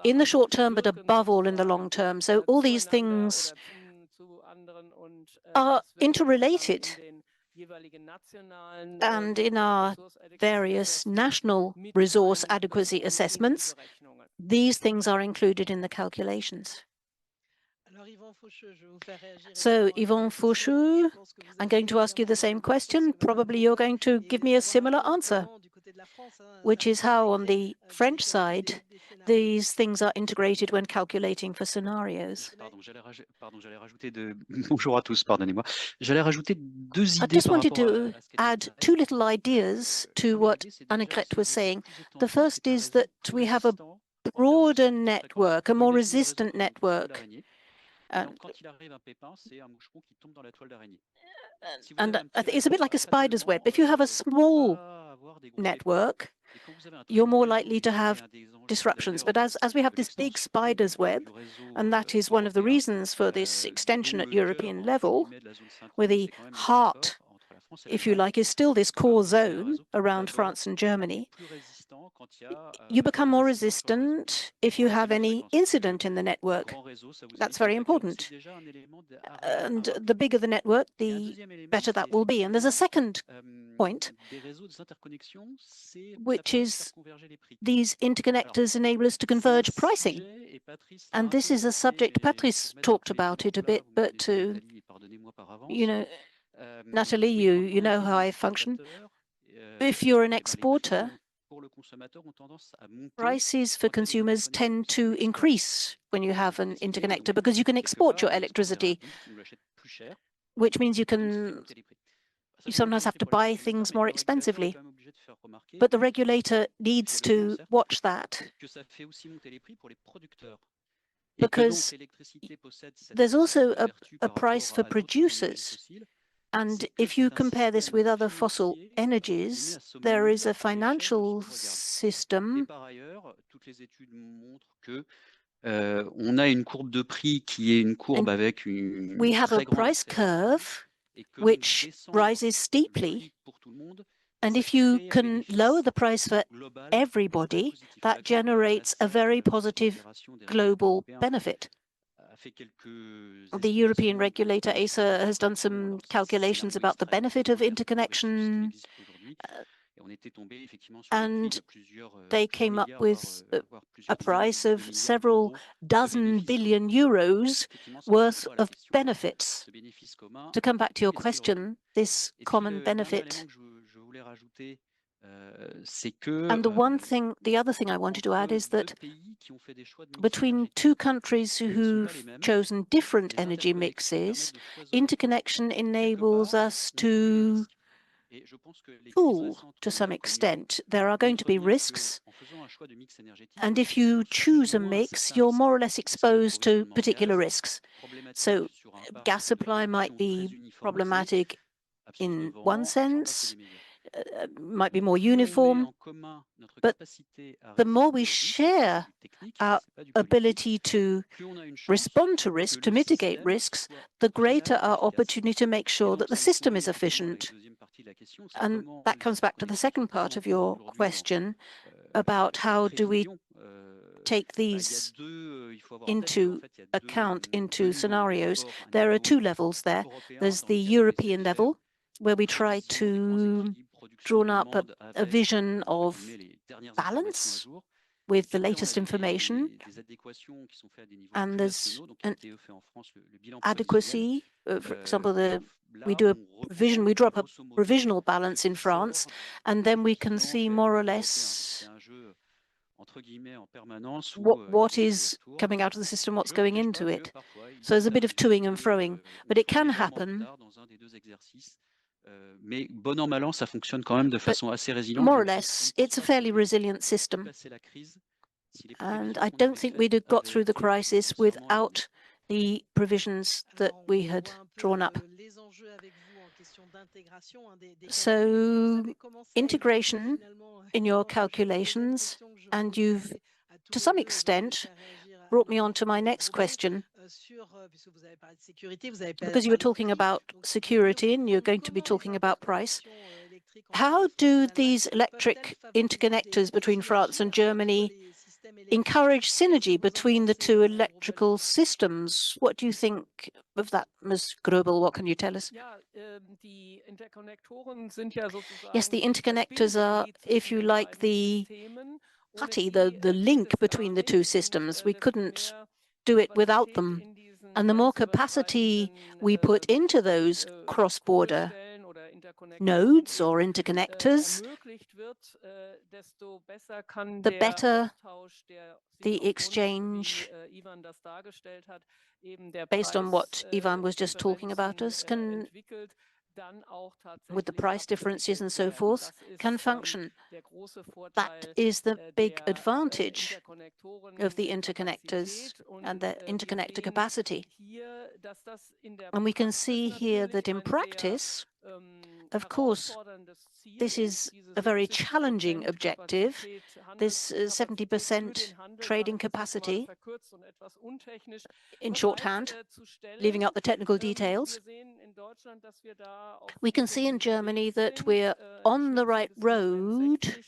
in the short term, but above all in the long term. So all these things are interrelated. And in our various national resource adequacy assessments, these things are included in the calculations. So, Yvon Faucheux, I'm going to ask you the same question. Probably you're going to give me a similar answer, which is how on the French side, these things are integrated when calculating for scenarios. I just wanted to add two little ideas to what Annegret was saying. The first is that we have a broader network, a more resistant network. And it's a bit like a spider's web. If you have a small network, you're more likely to have disruptions. But as we have this big spider's web, and that is one of the reasons for this extension at European level, where the heart, if you like, is still this core zone around France and Germany, you become more resistant if you have any incident in the network. That's very important. And the bigger the network, the better that will be. And there's a second point, which is these interconnectors enable us to converge pricing. And this is a subject, Patrice talked about it a bit, but you know, Nathalie, you know how I function. if you're an exporter, prices for consumers tend to increase when you have an interconnector because you can export your electricity, which means you sometimes have to buy things more expensively. But the regulator needs to watch that because there's also a price for producers. And if you compare this with other fossil energies, there is a financial system. We have a price curve which rises steeply. And if you can lower the price for everybody, that generates a very positive global benefit. The European regulator, ACER, has done some calculations about the benefit of interconnection, and they came up with a price of several dozen billion euros worth of benefits. To come back to your question, this common benefit. And the other thing I wanted to add is that between two countries who've chosen different energy mixes, interconnection enables us to pool to some extent. There are going to be risks, and if you choose a mix, you're more or less exposed to particular risks. So gas supply might be problematic in one sense, might be more uniform, but the more we share our ability to respond to risk, to mitigate risks, the greater our opportunity to make sure that the system is efficient. And that comes back to the second part of your question about how do we take these into account, into scenarios. There are two levels there. There's the European level, where we try to draw up a vision of balance with the latest information, and there's an adequacy. For example, we draw up a provisional balance in France, and then we can see more or less what is coming out of the system, what's going into it. So there's a bit of toing and froing, but it can happen. But more or less, it's a fairly resilient system. And I don't think we'd have got through the crisis without the provisions that we had drawn up. So integration in your calculations, and you've, to some extent, brought me on to my next question, because you were talking about security and you're going to be talking about price. How do these electric interconnectors between France and Germany encourage synergy between the two electrical systems? What do you think of that, Ms. Gröbel? What can you tell us? Yes, the interconnectors are, if you like, the putty, the link between the two systems. We couldn't do it without them. And the more capacity we put into those cross-border nodes or interconnectors, the better the exchange, based on what Ivan was just talking about us, can, with the price differences and so forth, can function. That is the big advantage of the interconnectors and the interconnector capacity. And we can see here that in practice, of course, this is a very challenging objective, this 70% trading capacity, in shorthand, leaving out the technical details. We can see in Germany that we're on the right road.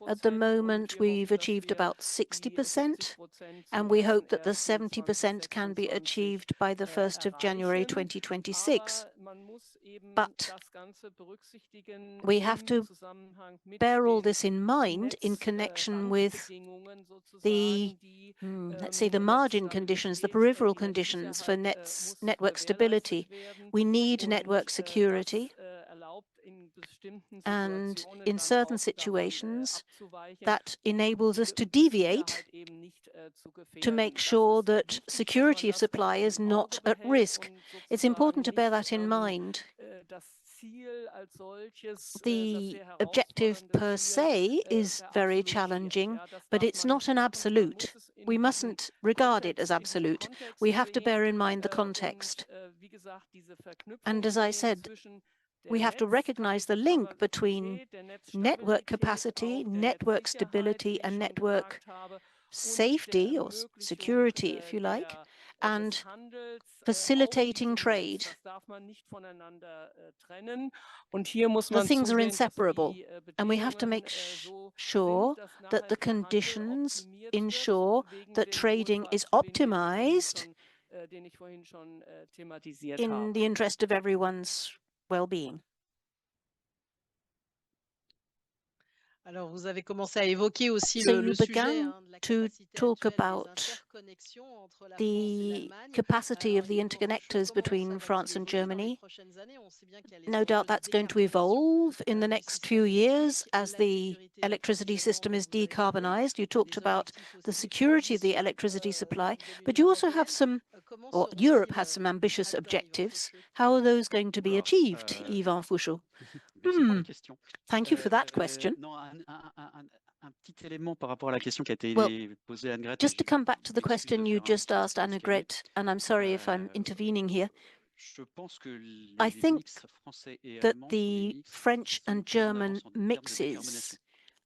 At the moment, we've achieved about 60%, and we hope that the 70% can be achieved by the 1st of January 2026. But we have to bear all this in mind in connection with the, let's say, the margin conditions, the peripheral conditions for network stability. We need network security, And in certain situations, that enables us to deviate to make sure that security of supply is not at risk. It's important to bear that in mind. The objective per se is very challenging, but it's not an absolute. We mustn't regard it as absolute. We have to bear in mind the context. And as I said, we have to recognize the link between network capacity, network stability, and network safety or security, if you like, and facilitating trade. The things are inseparable, and we have to make sure that the conditions ensure that trading is optimized in the interest of everyone's well-being. Alors, vous avez commencé à évoquer aussi So le you sujet began de la to capacité talk actuelle des about interconnexions entre la France et the l'Allemagne. capacity of Alors, the il faut interconnectors comment between ça va France and évoluer dans les Germany. prochaines années. On sait bien qu'il y a les No doubt enjeux de that's going to décarbonation evolve in the du next few système years électrique, as la the sécurité electricity d'approvisionnement system dont is vous avez parlé, decarbonized. You talked des about objectifs the aussi de security of the transition electricity supply, de but l'Union you also have européenne. some, Comment or Europe seront-ils has some ambitious atteints, Yvan objectives. Faucheux? How are those going to be Alors, achieved, Yvan Fouchot? merci pour la question. Thank you for that question. Non, un petit élément par rapport à la question qui a été Well, posée à Anne-Grethe. just to come back to the M'excuse question de you faire un just petit peu asked, plus Annegret, and I'm sorry if I'm intervening here. Je pense que I les think mix français et that allemands sont des the mix French assez and en avance German en termes de mixes décarbonation.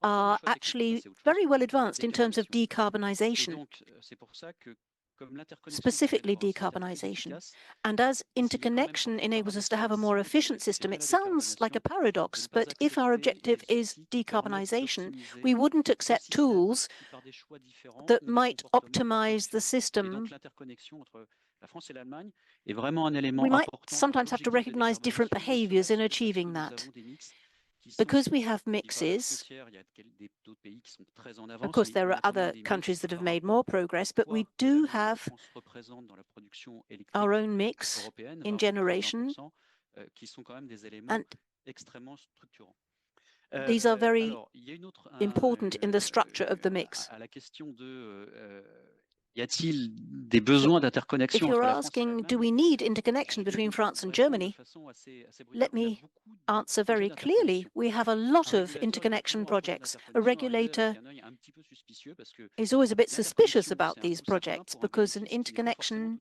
Pas en termes de are choix technique, ça actually c'est autre chose, very well mais en termes de advanced in terms of décarbonation. Et decarbonization, donc, c'est pour ça que comme l'interconnexion permet specifically d'avoir un système plus decarbonization. efficace, And as s'il est quand même interconnection parfois enables us to have paradoxal, a si more on efficient veut system, accélérer it la sounds like a décarbonation, de paradox, ne pas but if our accepter objective les is outils qui permettent decarbonization, d'optimiser we wouldn't le accept système tools qui, par des choix différents, that ont des might comportements parfois optimize the différents. Et system. donc l'interconnexion entre la France et l'Allemagne est vraiment un élément We might important pour sometimes have to l'objectif de recognize different décarbonation, ne behaviors in serait-ce que parce que achieving nous that. avons des mix qui sont Because we have je dis pas à la mixes, frontière, il y a d'autres pays qui sont très en of avance, course, mais there on are a quand même other des countries mix that have par made rapport more au progress, but we poids de do laquelle la have France représente dans la production our électrique own mix européenne, in 20 ou generation, 30%, qui sont quand même des éléments and extrêmement structurants. these are very Alors, il y a une autre important in the structure of the mix. à la question de y a-t-il des besoins If d'interconnexion you're entre la France et asking, do l'Allemagne? we need interconnection between France and Germany? Let me answer very clearly. We have a lot of interconnection projects. A regulator is always a bit suspicious about these projects because an interconnection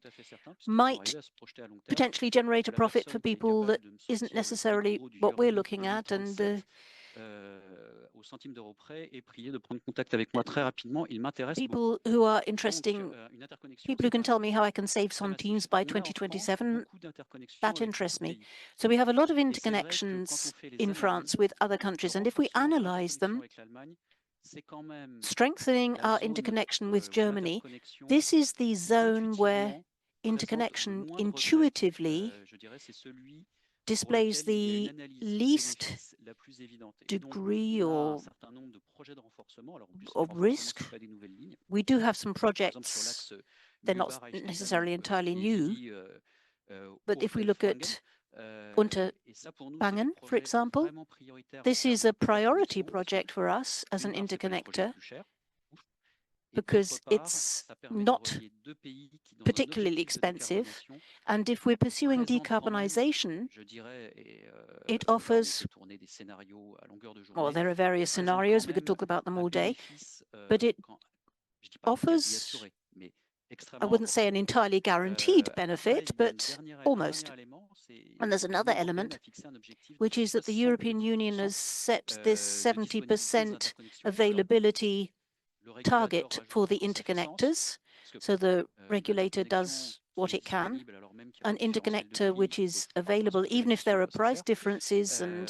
might potentially generate a profit for people that isn't necessarily what we're looking at. And au centime d'euro près et prier de prendre contact avec moi très rapidement. Il m'intéresse beaucoup. people who are Donc, interesting, une interconnexion, people who can c'est tell me how I can save très massif. centimes by On a en France 2027, beaucoup d'interconnexions that avec beaucoup interests de me. pays. So we have a lot of Et c'est vrai que quand on interconnections fait les in France analyses, with other le countries. And if we renforcement de analyze l'interconnexion them, avec l'Allemagne, c'est quand même strengthening la our zone interconnection with où Germany, l'interconnexion this is the zone where intuitivement présente le interconnection moins de regrets. intuitively Je dirais c'est celui pour displays lequel il y a une the analyse least bénéfice la plus évidente. Et donc, degree on a un or certain nombre de projets de renforcement. Alors, en plus, les of renforcements, risk. ce ne sont pas des nouvelles lignes. We do have some Par exemple, sur projects, l'axe they're not necessarily entirely new, but if we look at et ça, pour nous, c'est des Unterbangen, for projets example, vraiment prioritaires en this is termes a priority d'interconnexion, parce que, project for us as an d'une part, c'est pas les projets les interconnector plus chers, et because d'autre part, it's ça permet de not relier deux pays qui, dans un particularly objectif de expensive. décarbonation, And if we're pursuing présentent quand même, decarbonization, je dirais, et it là, on offers, peut tourner des scénarios à longueur de well, journée, there are various présente quand scenarios, we could même talk about them un all day, bénéfice, but it je dis pas quasi offers, assuré, mais I extrêmement wouldn't say important. an entirely guaranteed Après, benefit, il y a but un almost. dernier élément, c'est And there's another l'Union européenne element, a fixé un objectif de which is that the European Union 70% has set this de disponibilité aux 70% interconnexions. Alors, availability le régulateur target rajoute for the encore sa puissance, interconnectors. parce que So the une regulator interconnexion does qui what est it can. disponible alors même qu'il y a An un différentiel de interconnector prix which ne is pose pas available, de even if there question are price nécessaire. differences and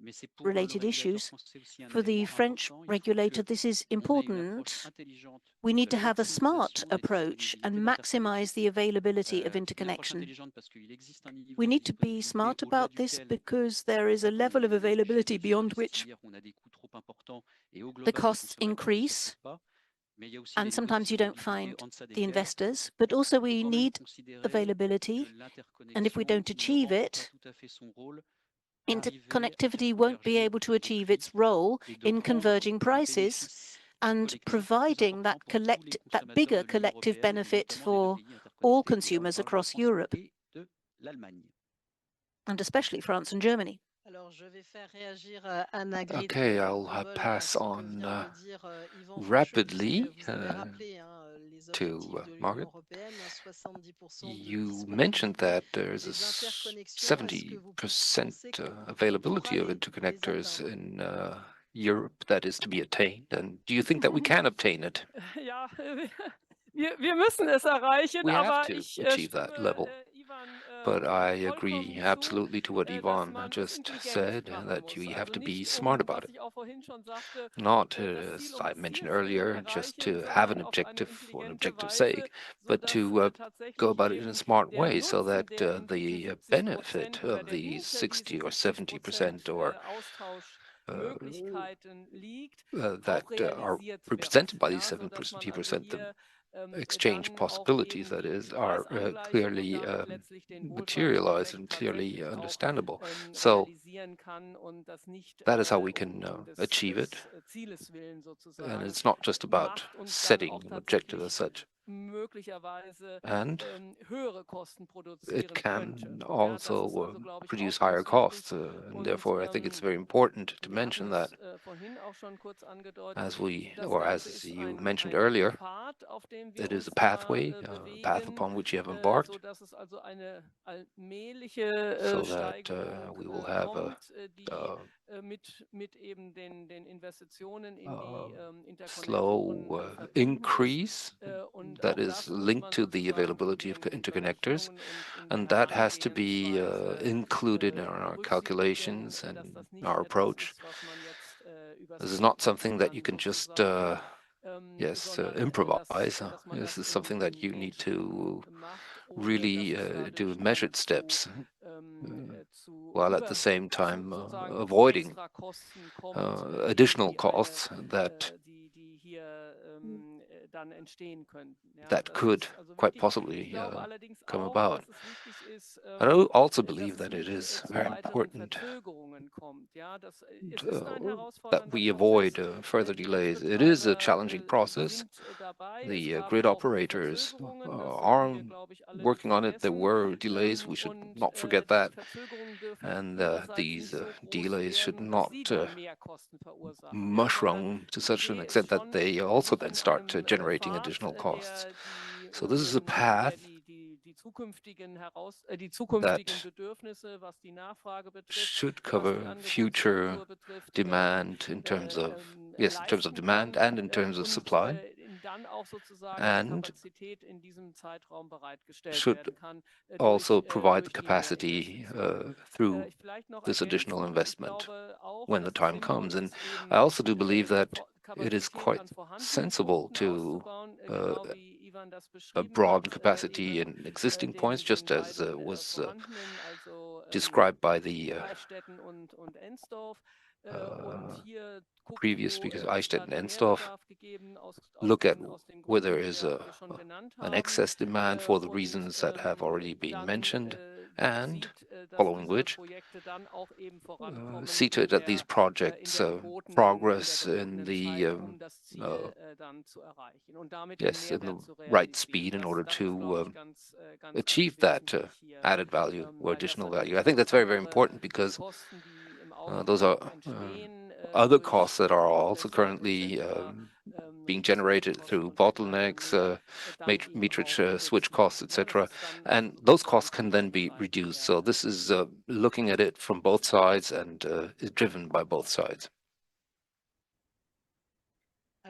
Mais c'est pour le related régulateur issues. français aussi un For the élément French important. Il faut regulator, this is qu'on ait une approche important. intelligente We de need la to have a smart maximisation des approach and disponibilités maximize the d'interconnexion. availability of Une approche interconnection. intelligente parce qu'il existe un niveau We de need to be disponibilité smart au-delà about this duquel because there is a level of on fait availability défaut, beyond which c'est-à-dire qu'on a des coûts trop importants et au the global, le costs consommateur ne s'y increase, retrouve pas. Mais il y a aussi and des niveaux de sometimes you don't disponibilité find en deçà the desquels investors, but also il faut we quand même need considérer que availability. And if we l'interconnexion don't ne achieve remplit pas it, tout à fait son rôle interconnectivity won't be able to achieve its role in converging prices and providing that bigger collective benefit for all consumers across Europe, and especially France and Germany. Okay, I'll pass on rapidly to Margaret. You mentioned that there's a 70% availability of interconnectors in Europe that is to be attained. And do you think that we can obtain it? We have to achieve that level. But I agree absolutely to what Yvonne just said, that we have to be smart about it. Not, as I mentioned earlier, just to have an objective for an objective's sake, but to go about it in a smart way so that the benefit of the 60 or 70% or that are represented by these 70%, the exchange possibilities, that is, are clearly materialized and clearly understandable. So that is how we can achieve it. And it's not just about setting an objective as such. And it can also produce higher costs. And therefore, I think it's very important to mention that, as you mentioned earlier, it is a pathway, a path upon which you have embarked, so that we will have a slow increase that is linked to the availability of interconnectors, and that has to be included in our calculations and our approach. This is not something that you can just improvise. This is something that you need to really do measured steps, while at the same time avoiding additional costs that could quite possibly come about. I also believe that it is very important that we avoid further delays. It is a challenging process. The grid operators are working on it. There were delays. We should not forget that. And these delays should not mushroom to such an extent that they also then start generating additional costs. So this is a path that should cover future demand in terms of demand and in terms of supply, and should also provide the capacity through this additional investment when the time comes. And I also do believe that it is quite sensible to a broad capacity in existing points, just as was described by the previous speakers, Eichstätt and Ensdorf. Look at where there is an excess demand for the reasons that have already been mentioned, and following which, see to it that these projects progress in the in the right speed in order to achieve that added value or additional value. I think that's very, very important, because those are other costs that are also currently being generated through bottlenecks, meterage switch costs, etc. And those costs can then be reduced. So this is looking at it from both sides and is driven by both sides.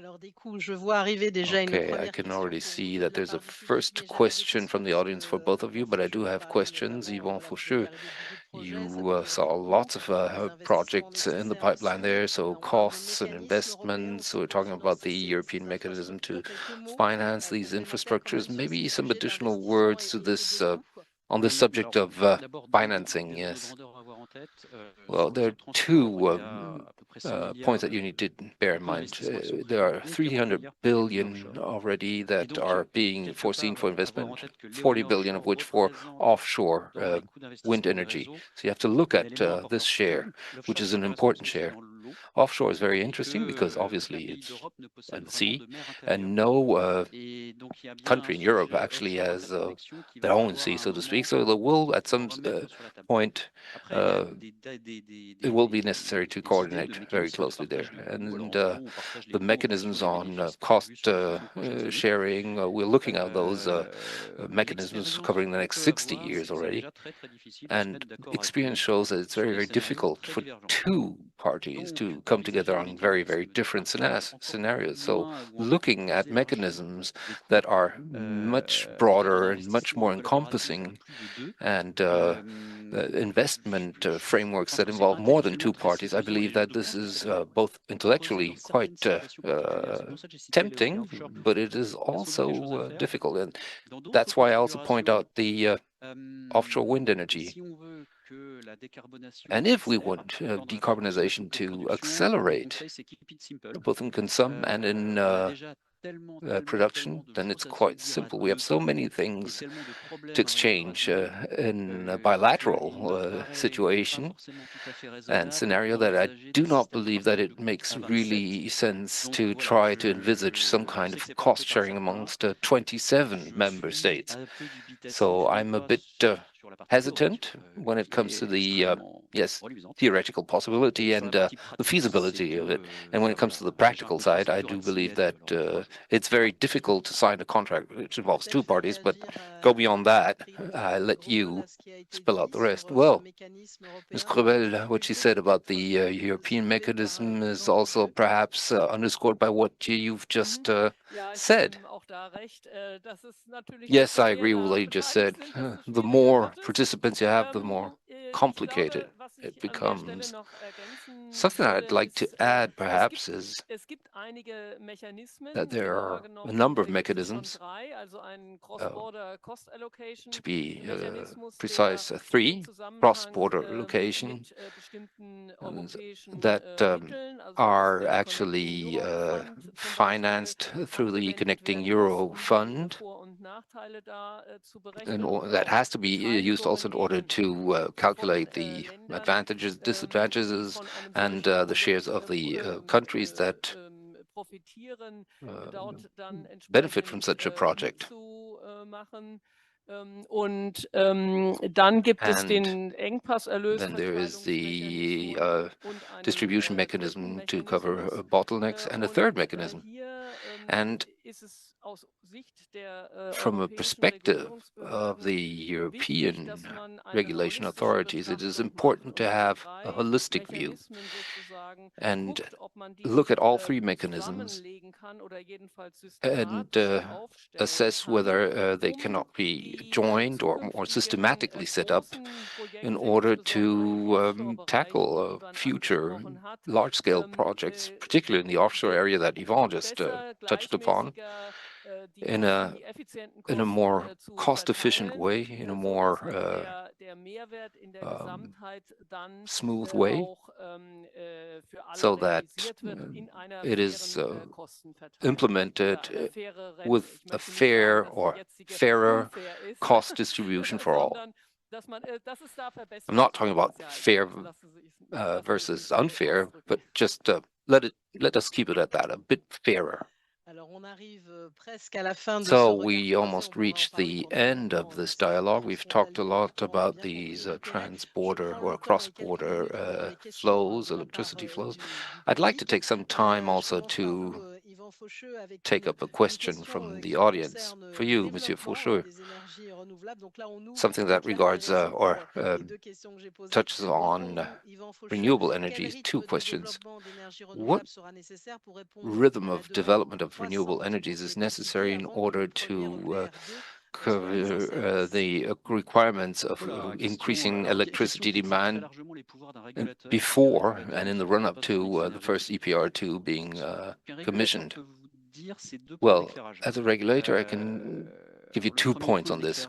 Okay, I can already see that there's a first question from the audience for both of you, but I do have questions. Yvonne, for sure, you saw lots of projects in the pipeline there, so costs and investments. So we're talking about the European mechanism to finance these infrastructures. Maybe some additional words to this on the subject of financing, yes. Well, there are two points that you need to bear in mind. There are 300 billion already that are being foreseen for investment, 40 billion of which for offshore wind energy. So you have to look at this share, which is an important share. Offshore is very interesting because obviously it's at the sea, and no country in Europe actually has their own sea, so to speak. So there will, at some point, it will be necessary to coordinate very closely there. And the mechanisms on cost sharing, we're looking at those mechanisms covering the next 60 years already. And experience shows that it's very, very difficult for two parties to come together on very, very different scenarios. So looking at mechanisms that are much broader and much more encompassing, and investment frameworks that involve more than two parties, I believe that this is both intellectually quite tempting, but it is also difficult. And that's why I also point out the offshore wind energy. And if we want decarbonization to accelerate, both in consumption and in production, then it's quite simple. We have so many things to exchange in a bilateral situation and scenario that I do not believe that it makes really sense to try to envisage some kind of cost sharing amongst 27 member states. So I'm a bit hesitant when it comes to the yes, theoretical possibility and the feasibility of it. And when it comes to the practical side, I do believe that it's very difficult to sign a contract which involves two parties, but go beyond that. I let you spell out the rest. Well, Ms. Crevel, what she said about the European mechanism is also perhaps underscored by what you've just said. Yes, I agree with what you just said. The more participants you have, the more complicated it becomes. Something I'd like to add, perhaps, is that there are a number of mechanisms, to be precise, three cross-border allocation that are actually financed through the Connecting Euro Fund, and that has to be used also in order to calculate the advantages, disadvantages, and the shares of the countries that benefit from such a project. And then there is the distribution mechanism to cover bottlenecks, and a third mechanism. And from a perspective of the European regulation authorities, it is important to have a holistic view and look at all three mechanisms and assess whether they cannot be joined or more systematically set up in order to tackle future large-scale projects, particularly in the offshore area that Yvonne just touched upon, in a more cost-efficient way, in a more smooth way, so that it is implemented with a fair or fairer cost distribution for all. I'm not talking about fair versus unfair, but just let us keep it at that, a bit fairer. So we almost reached the end of this dialogue. We've talked a lot about these trans-border or cross-border flows, electricity flows. I'd like to take some time also to take up a question from the audience for you, Monsieur Faucheux, something that regards or touches on renewable energies. Two questions. What rhythm of development of renewable energies is necessary in order to cover the requirements of increasing electricity demand before and in the run-up to the first EPR2 being commissioned? Well, as a regulator, I can give you 2 points on this.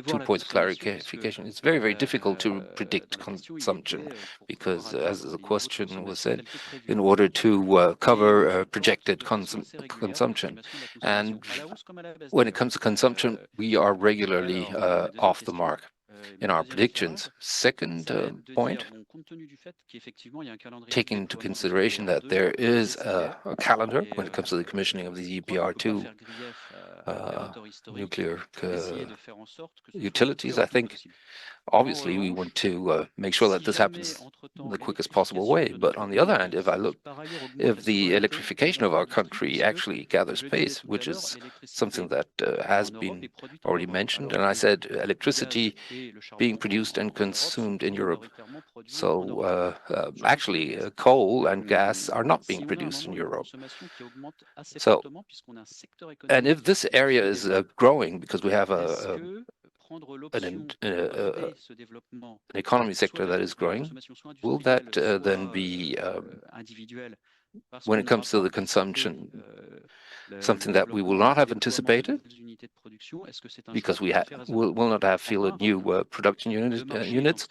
2 points of clarification. It's very, very difficult to predict consumption because, as the question was said, in order to cover projected consumption. And when it comes to consumption, we are regularly off the mark in our predictions. Second point, taking into consideration that there is a calendar when it comes to the commissioning of the EPR2 nuclear utilities, I think obviously we want to make sure that this happens in the quickest possible way. But on the other hand, if the electrification of our country actually gathers pace, which is something that has been already mentioned, and I said electricity being produced and consumed in Europe. So actually, coal and gas are not being produced in Europe. So, and if this area is growing because we have an economy sector that is growing, will that then be, when it comes to the consumption, something that we will not have anticipated because we will not have fielded new production units?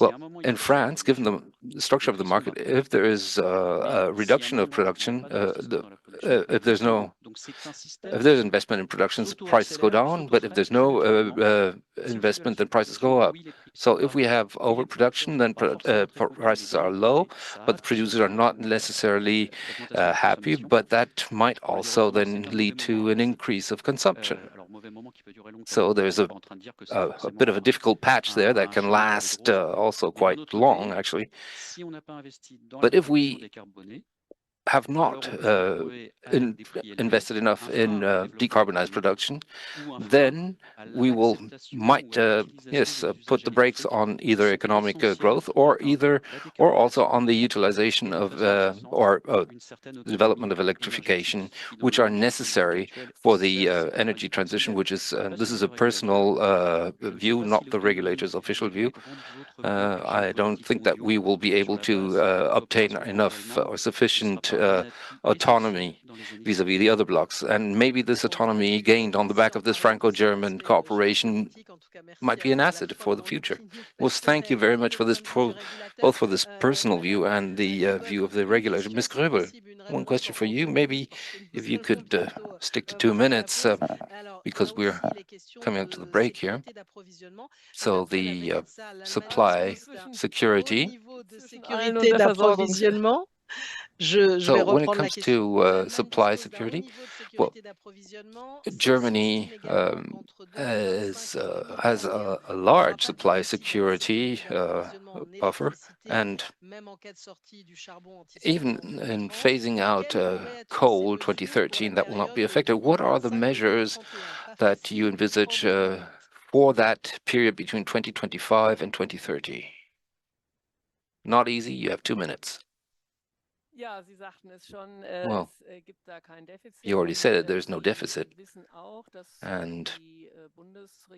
Well, in France, given the structure of the market, if there is a reduction of production, if there's investment in production, prices go down. But if there's no investment, then prices go up. So if we have overproduction, then prices are low, but the producers are not necessarily happy. But that might also then lead to an increase of consumption. So there's a bit of a difficult patch there that can last also quite long, actually. But if we have not invested enough in decarbonized production, then we might put the brakes on either economic growth or also on the utilization of or development of electrification, which are necessary for the energy transition, which is this is a personal view, not the regulator's official view. I don't think that we will be able to obtain enough or sufficient autonomy vis-à-vis the other blocks. And maybe this autonomy gained on the back of this Franco-German cooperation might be an asset for the future. Well, thank you very much for this, both for this personal view and the view of the regulator. Ms. Gröbel, one question for you. Maybe if you could stick to 2 minutes, because we're coming up to the break here. So the supply security. So when it comes to supply security, well, Germany has a large supply security buffer, and even in phasing out coal 2013, that will not be affected. What are the measures that you envisage for that period between 2025 and 2030? Not easy, you have 2 minutes. Well, you already said it, there's no deficit. And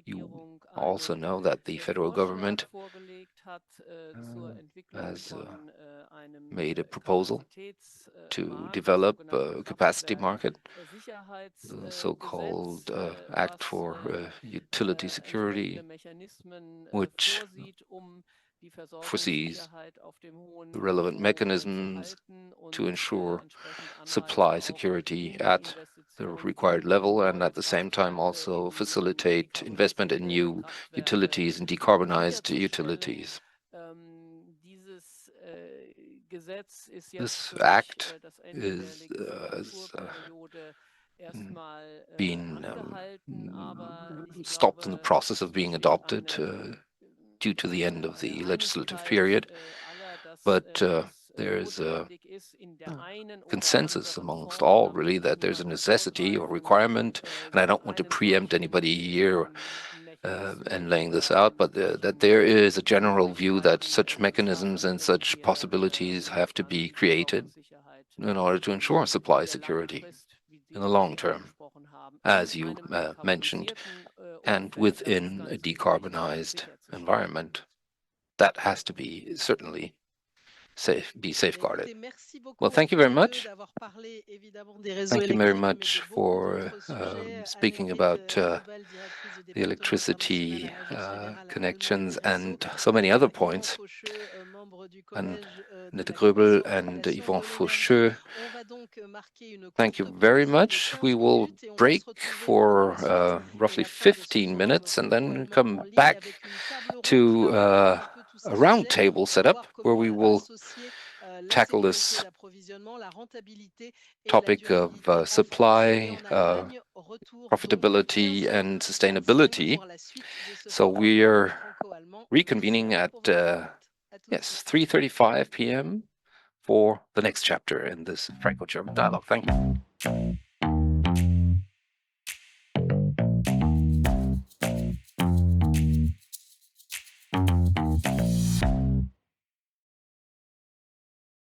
you also know that the federal government has made a proposal to develop a capacity market, the so-called Act for Utility Security, which foresees the relevant mechanisms to ensure supply security at the required level, and at the same time also facilitate investment in new utilities and decarbonized utilities. This act has been stopped in the process of being adopted due to the end of the legislative period, but there is a consensus amongst all, really, that there's a necessity or requirement, and I don't want to preempt anybody here and laying this out, but that there is a general view that such mechanisms and such possibilities have to be created in order to ensure supply security in the long term, as you mentioned, and within a decarbonized environment. That has to be certainly be safeguarded. Merci beaucoup Well, à thank you tous very les deux much. d'avoir parlé évidemment des réseaux Thank you very électriques, mais much de beaucoup for d'autres sujets. speaking Annette about Witt, Global Directrice du the département international electricity à l'Agence fédérale allemande connections des réseaux, and so many other Yvan points, Faucheux, membre du and collège de Nette la Gröbel Commission and régulation Yvon de l'énergie. Faucheux. On va donc marquer une Thank you courte very pause de much. 15 We will minutes et on va se break retrouver pour for la suite et roughly la fin de ce 15 forum minutes and then franco-allemand en come ligne back avec une table ronde qui to va reprendre un peu tous ces a sujets roundtable pour setup voir where comment we will associer la tackle sécurité this d'approvisionnement, la rentabilité et la topic of durabilité en France et supply, en Allemagne. Retour donc dans profitability, 15 and minutes maximum sustainability. pour la suite de ce So forum we are franco-allemand. Merci à reconvening vous at pour votre écoute. À tout de suite. 3:35 p.m. for the next chapter in this Franco-German dialogue. Thank you.